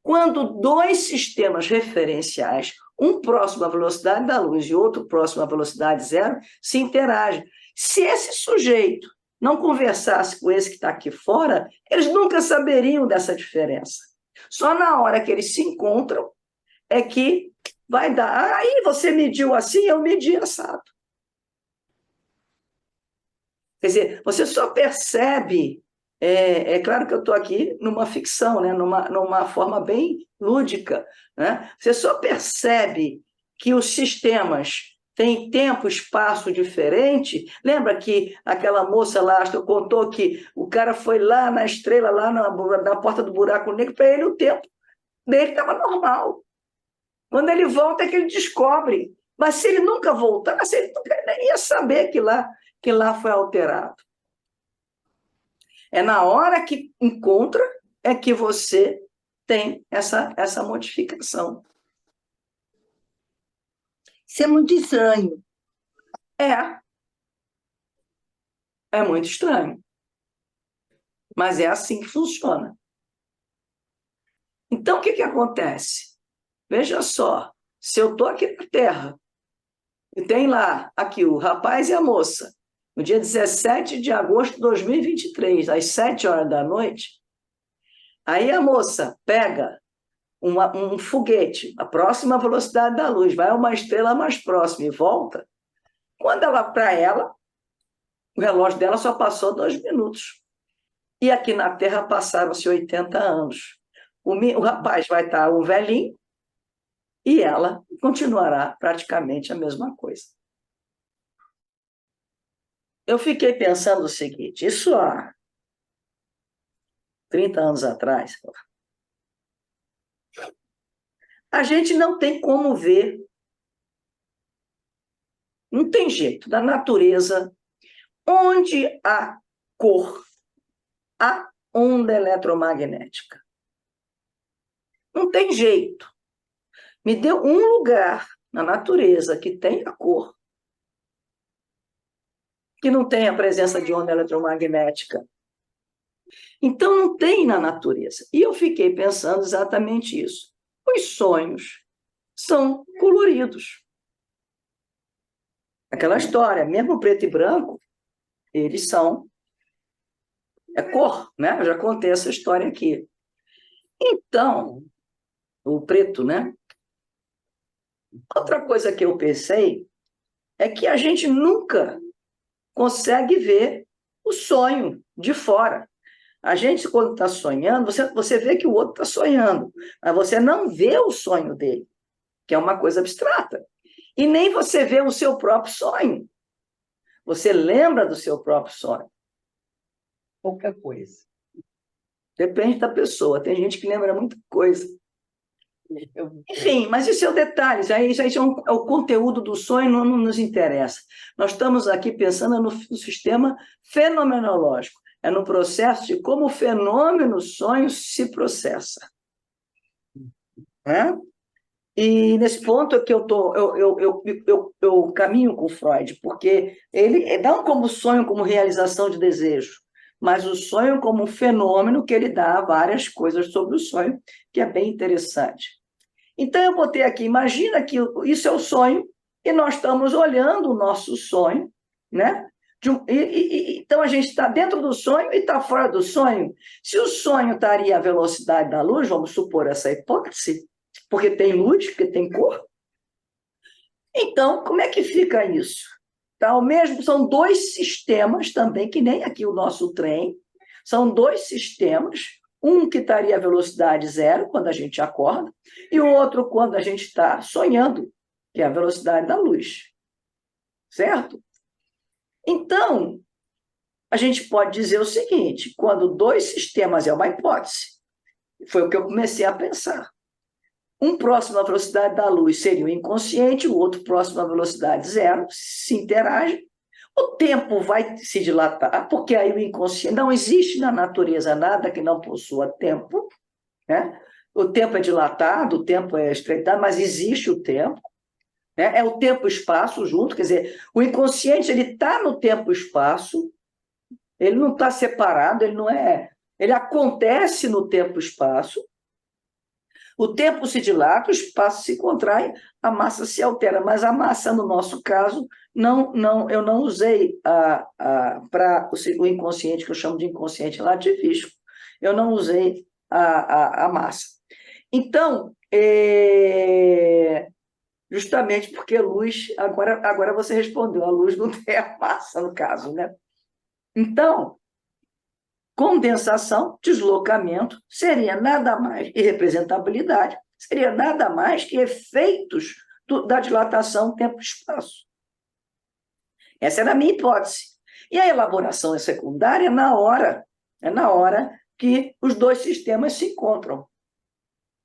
Quando 2 sistemas referenciais, um próximo à velocidade da luz e outro próximo à velocidade zero, se interagem. Se esse sujeito não conversasse com esse que está aqui fora, eles nunca saberiam dessa diferença. Só na hora que eles se encontram é que vai dar. Aí você mediu assim, eu medi assado. Quer dizer, você só percebe. É claro que eu estou aqui numa ficção, né? numa forma bem lúdica. Né? Você só percebe que os sistemas têm tempo e espaço diferente. Lembra que aquela moça lá contou que o cara foi lá na estrela, lá na porta do buraco negro, para ele o tempo dele estava normal. Quando ele volta é que ele descobre. Mas se ele nunca voltasse, ele nunca ia saber que lá foi alterado. É na hora que encontra é que você tem essa modificação. Isso é muito estranho. É muito estranho. Mas é assim que funciona. Então, o que acontece? Veja só, se eu estou aqui na Terra, e tem lá, aqui, o rapaz e a moça, no dia 17 de agosto de 2023, às 7 horas da noite, aí a moça pega um foguete, a próxima velocidade da luz, vai a uma estrela mais próxima e volta. Quando para ela, o relógio dela só passou 2 minutos. E aqui na Terra passaram-se 80 anos. O rapaz vai estar um velhinho e ela continuará praticamente a mesma coisa. Eu fiquei pensando o seguinte, isso há 30 anos atrás, a gente não tem como ver, não tem jeito, da natureza, onde há cor, há onda eletromagnética. Não tem jeito. Me deu um lugar na natureza que tem a cor, que não tem a presença de onda eletromagnética. Então, não tem na natureza. E eu fiquei pensando exatamente isso. Os sonhos são coloridos. Aquela história, mesmo preto e branco, eles são... É cor, né? Eu já contei essa história aqui. Então, o preto, né? Outra coisa que eu pensei é que a gente nunca consegue ver o sonho de fora. A gente, quando está sonhando, você vê que o outro está sonhando, mas você não vê o sonho dele, que é uma coisa abstrata. E nem você vê o seu próprio sonho. Você lembra do seu próprio sonho. Pouca coisa. Depende da pessoa. Tem gente que lembra muita coisa. Enfim, mas isso é o detalhe. Isso aí é o conteúdo do sonho, não nos interessa. Nós estamos aqui pensando no sistema fenomenológico. É no processo de como o fenômeno sonho se processa. Né? E nesse ponto é que eu caminho com Freud, porque ele dá como sonho como realização de desejo, mas o sonho como um fenômeno que ele dá várias coisas sobre o sonho, que é bem interessante. Então, eu botei aqui, imagina que isso é o sonho, e nós estamos olhando o nosso sonho, né? Então a gente está dentro do sonho e está fora do sonho. Se o sonho estaria à velocidade da luz, vamos supor essa hipótese, porque tem luz, porque tem cor, então como é que fica isso? Tá, são dois sistemas também, que nem aqui o nosso trem, são dois sistemas, um que estaria à velocidade zero, quando a gente acorda, e o outro quando a gente está sonhando, que é a velocidade da luz. Certo? Então, a gente pode dizer o seguinte, quando dois sistemas, é uma hipótese, foi o que eu comecei a pensar. Um próximo à velocidade da luz seria o inconsciente, o outro próximo à velocidade zero, se interagem, o tempo vai se dilatar, porque aí o inconsciente, não existe na natureza nada que não possua tempo, né? O tempo é dilatado, o tempo é estreitado, mas existe o tempo. É o tempo e espaço junto, quer dizer, o inconsciente ele está no tempo e espaço, ele não está separado, ele acontece no tempo e espaço, o tempo se dilata, o espaço se contrai, a massa se altera, mas a massa, no nosso caso, eu não usei para o inconsciente, que eu chamo de inconsciente relativístico, eu não usei a massa. Então, justamente porque luz, agora você respondeu, a luz não tem a massa, no caso, né? Então, condensação, deslocamento, seria nada mais, e representabilidade, seria nada mais que efeitos da dilatação tempo-espaço. Essa era a minha hipótese. E a elaboração é secundária é na hora que os dois sistemas se encontram.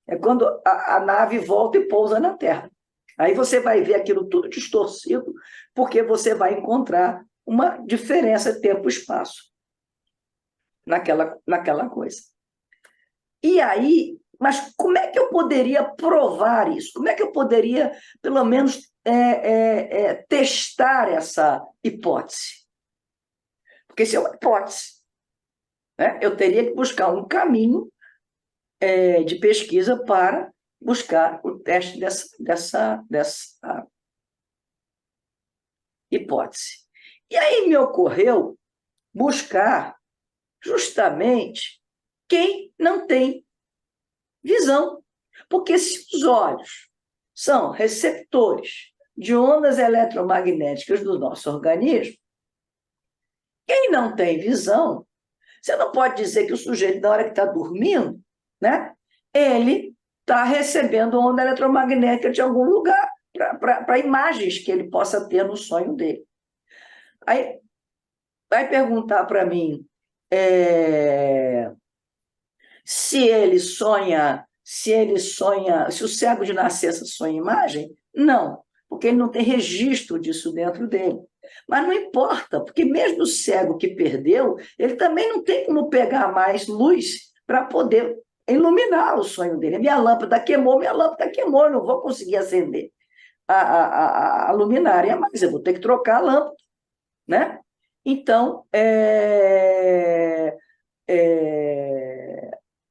É quando a nave volta e pousa na Terra. Aí você vai ver aquilo tudo distorcido, porque você vai encontrar uma diferença tempo-espaço naquela coisa. E aí, mas como é que eu poderia provar isso? Como é que eu poderia, pelo menos, testar essa hipótese? Porque isso é uma hipótese, né? Eu teria que buscar um caminho de pesquisa para buscar o teste dessa hipótese. E aí me ocorreu buscar justamente quem não tem visão. Porque se os olhos são receptores de ondas eletromagnéticas do nosso organismo, quem não tem visão, você não pode dizer que o sujeito, na hora que está dormindo, né, ele está recebendo onda eletromagnética de algum lugar, para imagens que ele possa ter no sonho dele. Aí vai perguntar para mim se o cego de nascença sonha imagem? Não, porque ele não tem registro disso dentro dele. Mas não importa, porque mesmo o cego que perdeu, ele também não tem como pegar mais luz para poder iluminar o sonho dele. Minha lâmpada queimou, eu não vou conseguir acender a luminária, mas eu vou ter que trocar a lâmpada, né? Então,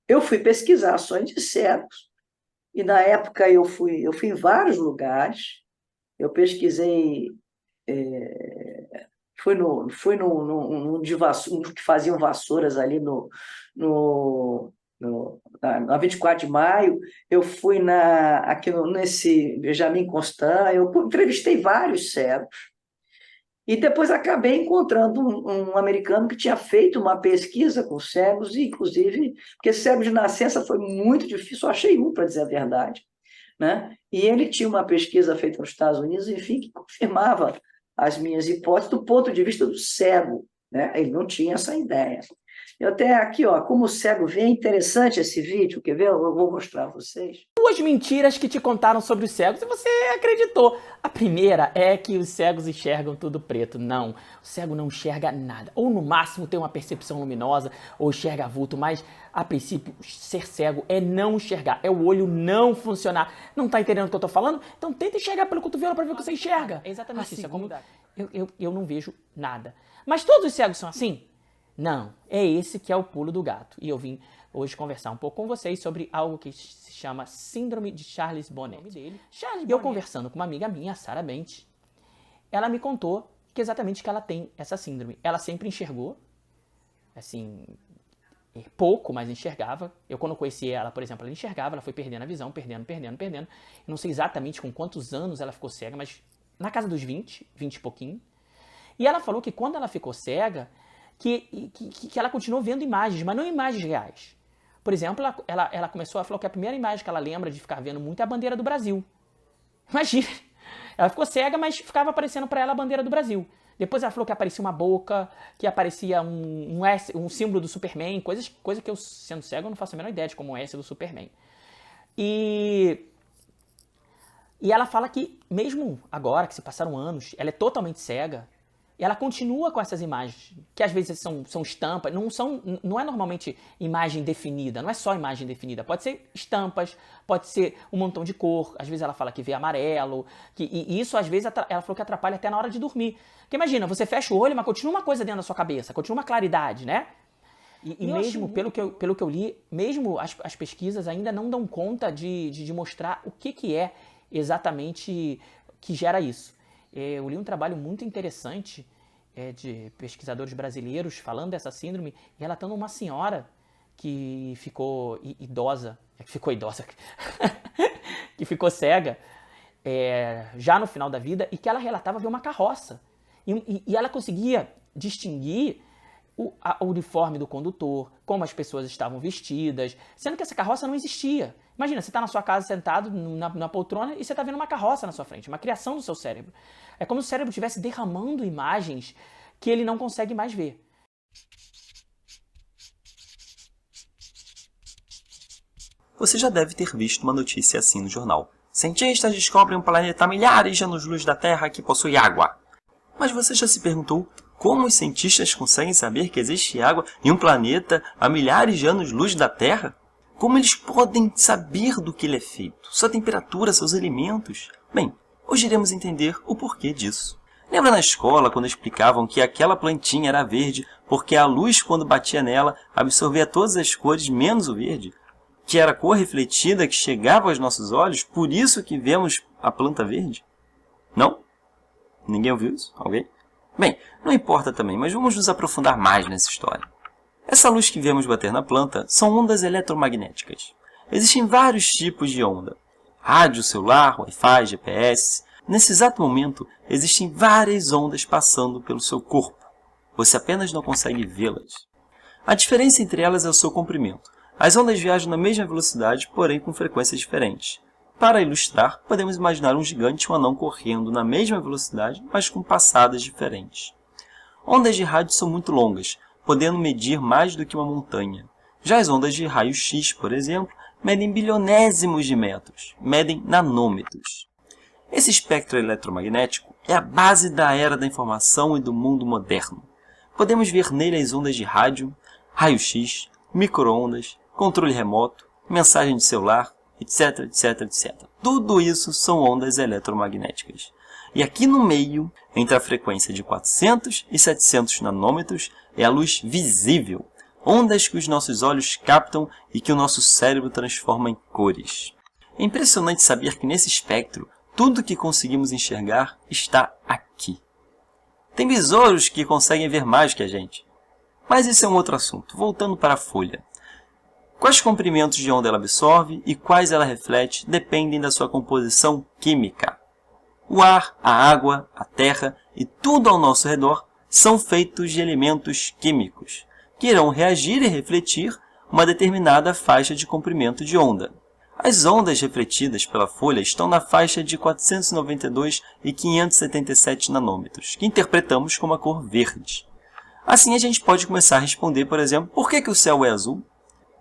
eu fui pesquisar sonhos de cegos, e na época eu fui em vários lugares, eu pesquisei, fui num que faziam vassouras ali na 24 de maio, eu fui nesse Benjamin Constant, eu entrevistei vários cegos, e depois acabei encontrando um americano que tinha feito uma pesquisa com cegos, inclusive, porque cego de nascença foi muito difícil, só achei um, para dizer a verdade, né? E ele tinha uma pesquisa feita nos Estados Unidos, enfim, que confirmava as minhas hipóteses do ponto de vista do cego, né? Ele não tinha essa ideia. Eu até aqui, ó, como o cego vê, é interessante esse vídeo, quer ver? Eu vou mostrar a vocês. Duas mentiras que te contaram sobre os cegos e você acreditou. A primeira é que os cegos enxergam tudo preto. Não, o cego não enxerga nada. Ou no máximo tem uma percepção luminosa, ou enxerga vulto, mas a princípio ser cego é não enxergar, é o olho não funcionar. Não tá entendendo o que eu tô falando? Então tenta enxergar pelo cotovelo para ver o que você enxerga. É exatamente isso. Eu não vejo nada. Mas todos os cegos são assim? Não, é esse que é o pulo do gato. E eu vim hoje conversar um pouco com vocês sobre algo que se chama Síndrome de Charles Bonnet. E eu conversando com uma amiga minha, Sarah Bent, ela me contou que é exatamente que ela tem essa síndrome. Ela sempre enxergou, assim, pouco, mas enxergava. Eu, quando conheci ela, por exemplo, ela enxergava, ela foi perdendo a visão, perdendo. Eu não sei exatamente com quantos anos ela ficou cega, mas na casa dos 20 e pouquinho. E ela falou que quando ela ficou cega, que ela continuou vendo imagens, mas não imagens reais. Por exemplo, ela começou a falar que a primeira imagem que ela lembra de ficar vendo muito é a bandeira do Brasil. Imagina! Ela ficou cega, mas ficava aparecendo para ela a bandeira do Brasil. Depois ela falou que aparecia uma boca, que aparecia um símbolo do Superman, coisa que eu, sendo cego, eu não faço a menor ideia de como é esse do Superman. E ela fala que, mesmo agora, que se passaram anos, ela é totalmente cega, e ela continua com essas imagens, que às vezes são estampas, não é normalmente imagem definida, não é só imagem definida, pode ser estampas, pode ser um montão de cor, às vezes ela fala que vê amarelo, e isso às vezes ela falou que atrapalha até na hora de dormir. Porque imagina, você fecha o olho, mas continua uma coisa dentro da sua cabeça, continua uma claridade, né? E mesmo, pelo que eu li, mesmo as pesquisas ainda não dão conta de mostrar o que é exatamente que gera isso. Eu li um trabalho muito interessante de pesquisadores brasileiros falando dessa síndrome, e relatando uma senhora que ficou idosa, que ficou cega já no final da vida, e que ela relatava ver uma carroça. E ela conseguia distinguir o uniforme do condutor, como as pessoas estavam vestidas, sendo que essa carroça não existia. Imagina, você está na sua casa sentado na poltrona e você está vendo uma carroça na sua frente, uma criação do seu cérebro. É como se o cérebro estivesse derramando imagens que ele não consegue mais ver. Você já deve ter visto uma notícia assim no jornal. Cientistas descobrem um planeta a milhares de anos-luz da Terra que possui água. Mas você já se perguntou como os cientistas conseguem saber que existe água em um planeta a milhares de anos-luz da Terra? Como eles podem saber do que ele é feito? Sua temperatura, seus elementos? Bem, hoje iremos entender o porquê disso. Lembra na escola quando explicavam que aquela plantinha era verde porque a luz, quando batia nela, absorvia todas as cores menos o verde? Que era a cor refletida que chegava aos nossos olhos, por isso que vemos a planta verde? Não? Ninguém ouviu isso? Alguém? Bem, não importa também, mas vamos nos aprofundar mais nessa história. Essa luz que vemos bater na planta são ondas eletromagnéticas. Existem vários tipos de onda. Rádio, celular, Wi-Fi, GPS. Nesse exato momento, existem várias ondas passando pelo seu corpo. Você apenas não consegue vê-las. A diferença entre elas é o seu comprimento. As ondas viajam na mesma velocidade, porém com frequências diferentes. Para ilustrar, podemos imaginar um gigante e um anão correndo na mesma velocidade, mas com passadas diferentes. Ondas de rádio são muito longas, podendo medir mais do que uma montanha. Já as ondas de raio-x, por exemplo, medem bilionésimos de metros, medem nanômetros. Esse espectro eletromagnético é a base da era da informação e do mundo moderno. Podemos ver nele as ondas de rádio, raio-x, micro-ondas, controle remoto, mensagem de celular, etc, etc, etc. Tudo isso são ondas eletromagnéticas. E aqui no meio, entre a frequência de 400 e 700 nanômetros, é a luz visível, ondas que os nossos olhos captam e que o nosso cérebro transforma em cores. É impressionante saber que nesse espectro, tudo que conseguimos enxergar está aqui. Tem besouros que conseguem ver mais que a gente. Mas esse é um outro assunto. Voltando para a folha. Quais comprimentos de onda ela absorve e quais ela reflete dependem da sua composição química. O ar, a água, a terra e tudo ao nosso redor são feitos de elementos químicos, que irão reagir e refletir uma determinada faixa de comprimento de onda. As ondas refletidas pela folha estão na faixa de 492 e 577 nanômetros, que interpretamos como a cor verde. Assim a gente pode começar a responder, por exemplo, por que o céu é azul?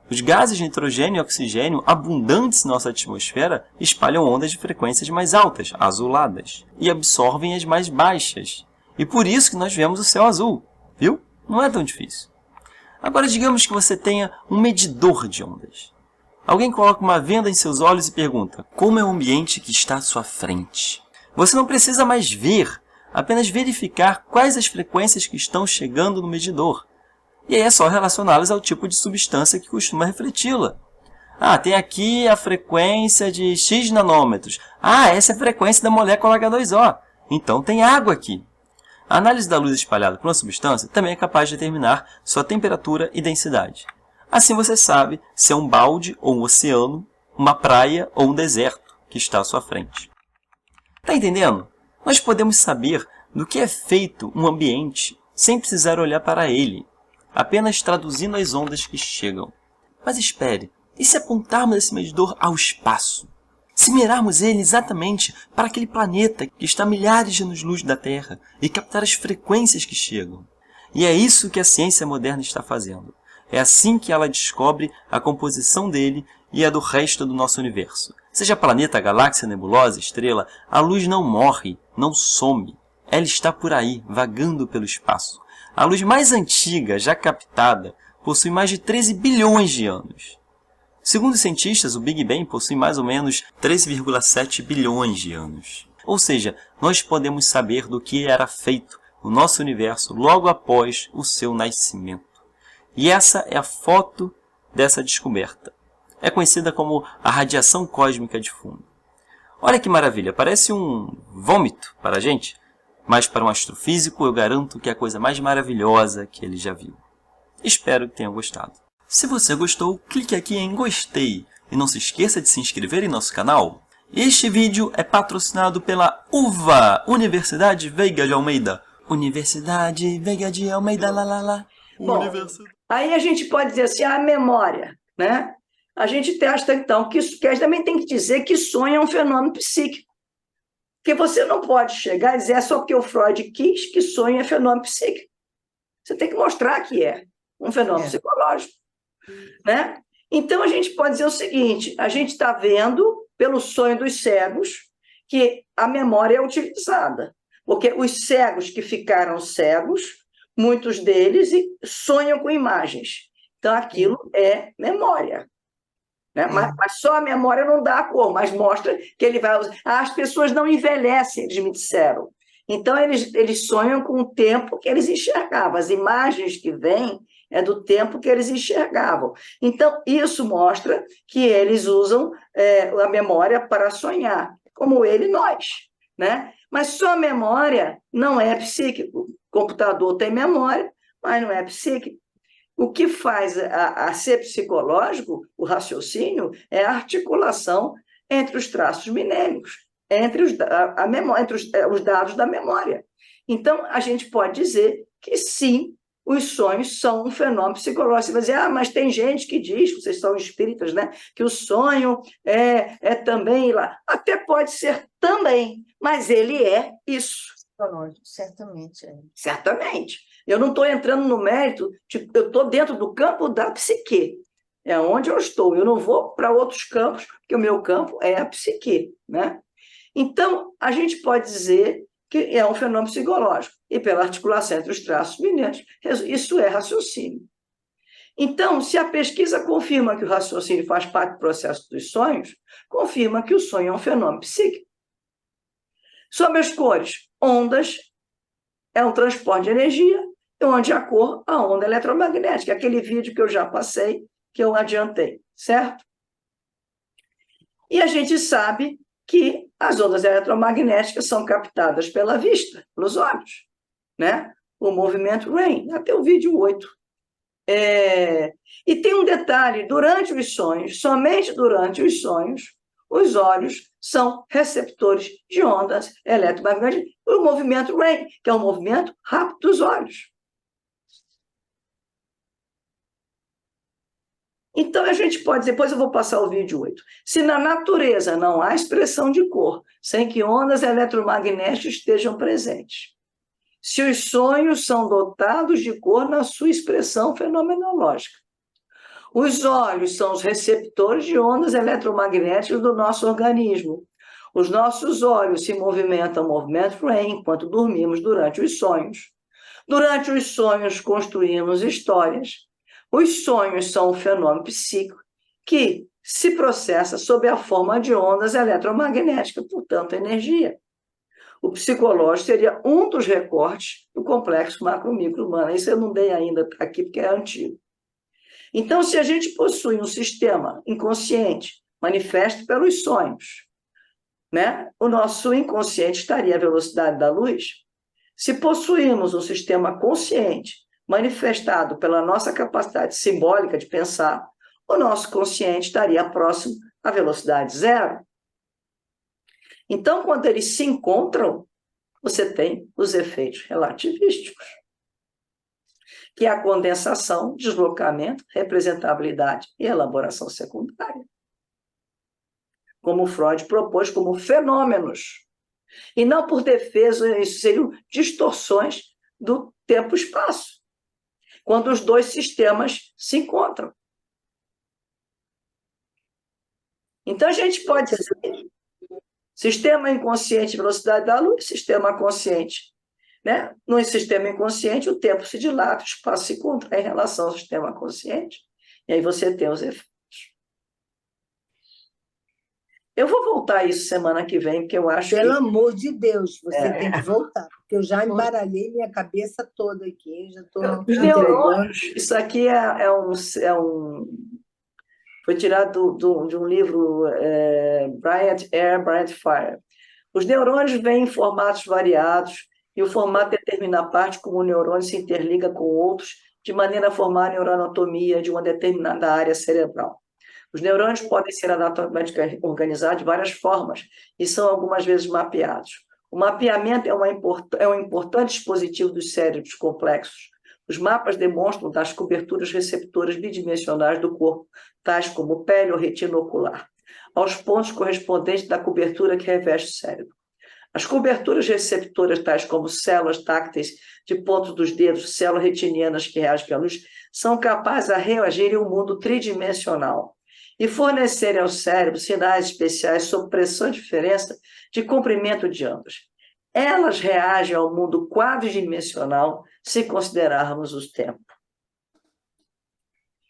Os gases de nitrogênio e oxigênio abundantes em nossa atmosfera espalham ondas de frequências mais altas, azuladas, e absorvem as mais baixas. E por isso que nós vemos o céu azul, viu? Não é tão difícil. Agora digamos que você tenha um medidor de ondas. Alguém coloca uma venda em seus olhos e pergunta, como é o ambiente que está à sua frente? Você não precisa mais ver, apenas verificar quais as frequências que estão chegando no medidor. E aí é só relacioná-las ao tipo de substância que costuma refleti-la. Ah, tem aqui a frequência de X nanômetros. Ah, essa é a frequência da molécula H2O. Então tem água aqui. A análise da luz espalhada por uma substância também é capaz de determinar sua temperatura e densidade. Assim você sabe se é um balde ou um oceano, uma praia ou um deserto que está à sua frente. Tá entendendo? Nós podemos saber do que é feito um ambiente sem precisar olhar para ele, apenas traduzindo as ondas que chegam. Mas espere, e se apontarmos esse medidor ao espaço? Se mirarmos ele exatamente para aquele planeta que está a milhares de anos-luz da Terra e captar as frequências que chegam? E é isso que a ciência moderna está fazendo. É assim que ela descobre a composição dele e a do resto do nosso universo. Seja planeta, galáxia, nebulosa, estrela, a luz não morre, não some. Ela está por aí, vagando pelo espaço. A luz mais antiga já captada possui mais de 13 bilhões de anos. Segundo os cientistas, o Big Bang possui mais ou menos 13,7 bilhões de anos. Ou seja, nós podemos saber do que era feito o nosso universo logo após o seu nascimento. E essa é a foto dessa descoberta. É conhecida como a radiação cósmica de fundo. Olha que maravilha, parece um vômito para a gente, mas para um astrofísico eu garanto que é a coisa mais maravilhosa que ele já viu. Espero que tenha gostado. Se você gostou, clique aqui em gostei e não se esqueça de se inscrever em nosso canal. Este vídeo é patrocinado pela UVA, Universidade Veiga de Almeida. Universidade Veiga de Almeida, lá, lá, lá. Bom, aí a gente pode dizer assim, a memória, né? A gente testa, então, que também tem que dizer que sonho é um fenômeno psíquico. Porque você não pode chegar e dizer é só porque o Freud quis que sonho é fenômeno psíquico. Você tem que mostrar que é um fenômeno psicológico. Né? Então, a gente pode dizer o seguinte, a gente está vendo, pelo sonho dos cegos, que a memória é utilizada. Porque os cegos que ficaram cegos, muitos deles sonham com imagens. Então, aquilo é memória. Né? Mas só a memória não dá a cor, mas mostra que ele vai usar. As pessoas não envelhecem, eles me disseram. Então, eles sonham com o tempo que eles enxergavam. As imagens que vêm é do tempo que eles enxergavam. Então, isso mostra que eles usam a memória para sonhar, como ele e nós. Né? Mas só a memória não é psíquico. O computador tem memória, mas não é psíquico. O que faz a ser psicológico, o raciocínio, é a articulação entre os traços minêmicos, entre os dados da memória. Então, a gente pode dizer que sim, os sonhos são um fenômeno psicológico. Você vai dizer, mas tem gente que diz, vocês são espíritas, né, que o sonho é também lá. Até pode ser também, mas ele é isso. Certamente é. Certamente. Eu não estou entrando no mérito, eu estou dentro do campo da psique. É onde eu estou. Eu não vou para outros campos, porque o meu campo é a psique. Né? Então, a gente pode dizer que é um fenômeno psicológico. E pela articulação entre os traços mineiros, isso é raciocínio. Então, se a pesquisa confirma que o raciocínio faz parte do processo dos sonhos, confirma que o sonho é um fenômeno psíquico. Sobre as cores, ondas é um transporte de energia, onde a cor, a onda eletromagnética, aquele vídeo que eu já passei, que eu adiantei, certo? E a gente sabe que as ondas eletromagnéticas são captadas pela vista, pelos olhos, né? O movimento RAIN, até o vídeo 8. E tem um detalhe, durante os sonhos, somente durante os sonhos, os olhos são receptores de ondas eletromagnéticas, o movimento RAIN, que é um movimento rápido dos olhos. Então, a gente pode dizer, depois eu vou passar o vídeo 8, se na natureza não há expressão de cor, sem que ondas eletromagnéticas estejam presentes, se os sonhos são dotados de cor na sua expressão fenomenológica, os olhos são os receptores de ondas eletromagnéticas do nosso organismo. Os nossos olhos se movimentam movimento RAIN enquanto dormimos durante os sonhos. Durante os sonhos construímos histórias. Os sonhos são um fenômeno psíquico que se processa sob a forma de ondas eletromagnéticas, portanto, energia. O psicológico seria um dos recortes do complexo macro-micro humano. Isso eu não dei ainda aqui porque é antigo. Então, se a gente possui um sistema inconsciente manifesto pelos sonhos, né? O nosso inconsciente estaria à velocidade da luz. Se possuímos um sistema consciente, manifestado pela nossa capacidade simbólica de pensar, o nosso consciente estaria próximo à velocidade zero. Então, quando eles se encontram, você tem os efeitos relativísticos, que é a condensação, deslocamento, representabilidade e elaboração secundária, como Freud propôs como fenômenos. E não por defesa, isso seriam distorções do tempo-espaço, quando os dois sistemas se encontram. Então, a gente pode dizer sistema inconsciente, velocidade da luz, sistema consciente. Né? No sistema inconsciente, o tempo se dilata, o espaço se contrai em relação ao sistema consciente, e aí você tem os efeitos. Eu vou voltar a isso semana que vem, porque eu acho Pelo que... amor de Deus, você tem que voltar, porque eu já embaralhei minha cabeça toda aqui, já estou Os neurônios, isso aqui foi tirado de um livro, Bright Air, Bright Fire. Os neurônios vêm em formatos variados, e o formato determina a parte como o neurônio se interliga com outros, de maneira a formar a neuroanatomia de uma determinada área cerebral. Os neurônios podem ser anatomicamente organizados de várias formas e são algumas vezes mapeados. O mapeamento é um importante dispositivo dos cérebros complexos. Os mapas demonstram das coberturas receptoras bidimensionais do corpo, tais como pele ou retina ocular, aos pontos correspondentes da cobertura que reveste o cérebro. As coberturas receptoras, tais como células tácteis de pontos dos dedos, células retinianas que reagem à luz, são capazes de reagir em um mundo tridimensional e fornecerem ao cérebro sinais especiais sob pressão e diferença de comprimento de ambas. Elas reagem ao mundo quadridimensional se considerarmos o tempo.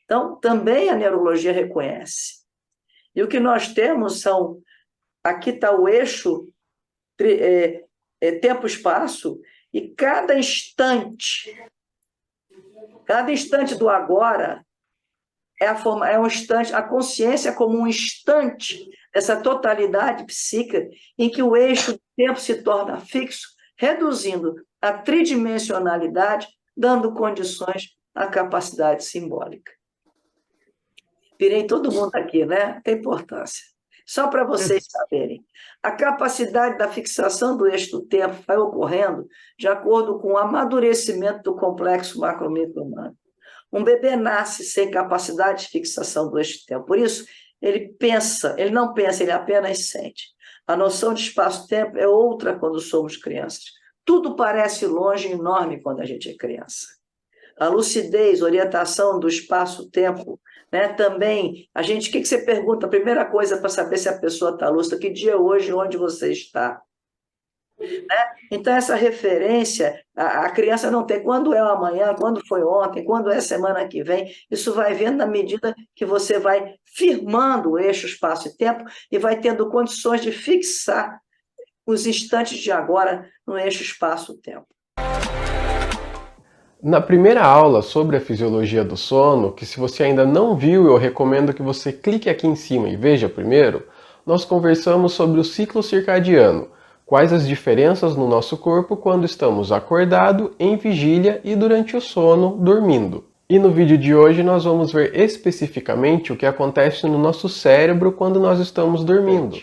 Então, também a neurologia reconhece. E o que nós temos são... Aqui está o eixo tempo-espaço, e cada instante do agora é um instante, a consciência é como um instante dessa totalidade psíquica em que o eixo do tempo se torna fixo, reduzindo a tridimensionalidade, dando condições à capacidade simbólica. Virei todo mundo aqui, né? Tem importância. Só para vocês saberem, a capacidade da fixação do eixo do tempo vai ocorrendo de acordo com o amadurecimento do complexo macro-micro humano. Um bebê nasce sem capacidade de fixação do eixo do tempo, por isso ele não pensa, ele apenas sente. A noção de espaço-tempo é outra quando somos crianças. Tudo parece longe e enorme quando a gente é criança. A lucidez, orientação do espaço-tempo, né? Também, o que você pergunta? A primeira coisa para saber se a pessoa está lúcida, que dia é hoje, onde você está? Né? Então, essa referência, a criança não tem quando é amanhã, quando foi ontem, quando é semana que vem, isso vai vendo na medida que você vai firmando o eixo espaço e tempo e vai tendo condições de fixar os instantes de agora no eixo espaço-tempo. Na primeira aula sobre a fisiologia do sono, que se você ainda não viu, eu recomendo que você clique aqui em cima e veja primeiro, nós conversamos sobre o ciclo circadiano, quais as diferenças no nosso corpo quando estamos acordado, em vigília e durante o sono, dormindo. E no vídeo de hoje nós vamos ver especificamente o que acontece no nosso cérebro quando nós estamos dormindo.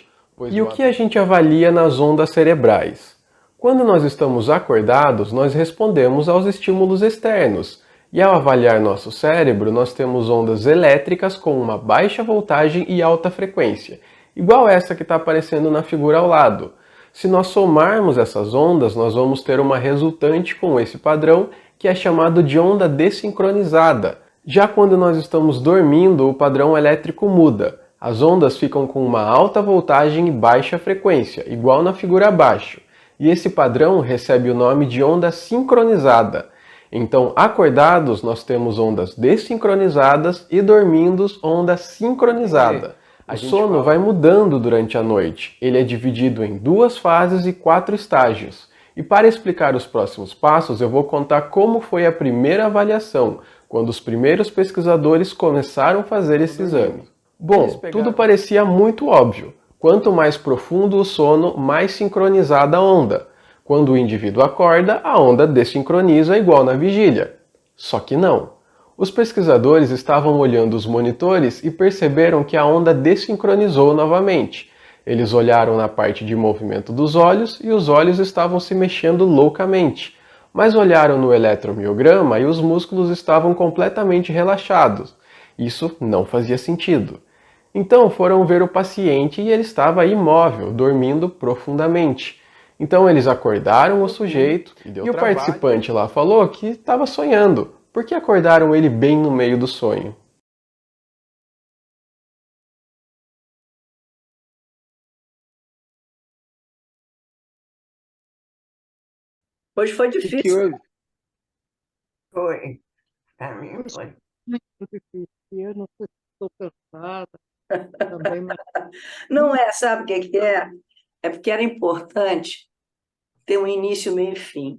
E o que a gente avalia nas ondas cerebrais. Quando nós estamos acordados, nós respondemos aos estímulos externos, e ao avaliar nosso cérebro, nós temos ondas elétricas com uma baixa voltagem e alta frequência, igual essa que está aparecendo na figura ao lado. Se nós somarmos essas ondas, nós vamos ter uma resultante com esse padrão, que é chamado de onda desincronizada. Já quando nós estamos dormindo, o padrão elétrico muda. As ondas ficam com uma alta voltagem e baixa frequência, igual na figura abaixo. E esse padrão recebe o nome de onda sincronizada. Então, acordados, nós temos ondas desincronizadas e dormindo, onda sincronizada. O sono vai mudando durante a noite. Ele é dividido em 2 fases e 4 estágios. E para explicar os próximos passos, eu vou contar como foi a primeira avaliação, quando os primeiros pesquisadores começaram a fazer esse exame. Bom, tudo parecia muito óbvio. Quanto mais profundo o sono, mais sincronizada a onda. Quando o indivíduo acorda, a onda desincroniza igual na vigília. Só que não. Os pesquisadores estavam olhando os monitores e perceberam que a onda desincronizou novamente. Eles olharam na parte de movimento dos olhos e os olhos estavam se mexendo loucamente. Mas olharam no eletromiograma e os músculos estavam completamente relaxados. Isso não fazia sentido. Então foram ver o paciente e ele estava imóvel, dormindo profundamente. Então eles acordaram o sujeito e o participante lá falou que estava sonhando, porque acordaram ele bem no meio do sonho. Hoje foi O que difícil. houve? Foi. Para mim foi. Muito difícil. Eu não sei se estou cansada também, mas Não é, sabe o que que é? É porque era importante ter um início, meio e fim,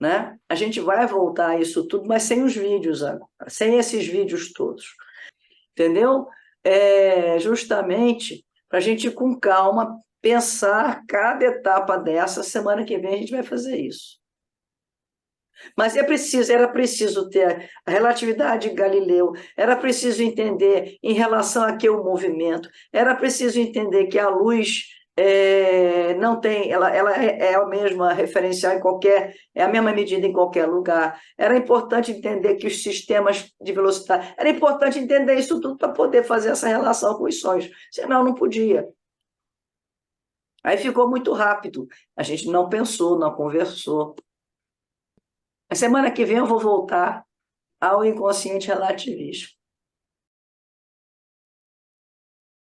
né? A gente vai voltar a isso tudo, mas sem os vídeos agora, sem esses vídeos todos, entendeu? Justamente para a gente ir com calma pensar cada etapa dessa. Semana que vem a gente vai fazer isso. Mas era preciso ter a relatividade de Galileu, era preciso entender em relação a que o movimento, era preciso entender que a luz não tem, ela é a mesma referencial em qualquer, é a mesma medida em qualquer lugar. Era importante entender que os sistemas de velocidade, era importante entender isso tudo para poder fazer essa relação com os sonhos, senão não podia. Aí ficou muito rápido, a gente não pensou, não conversou. A semana que vem eu vou voltar ao inconsciente relativismo.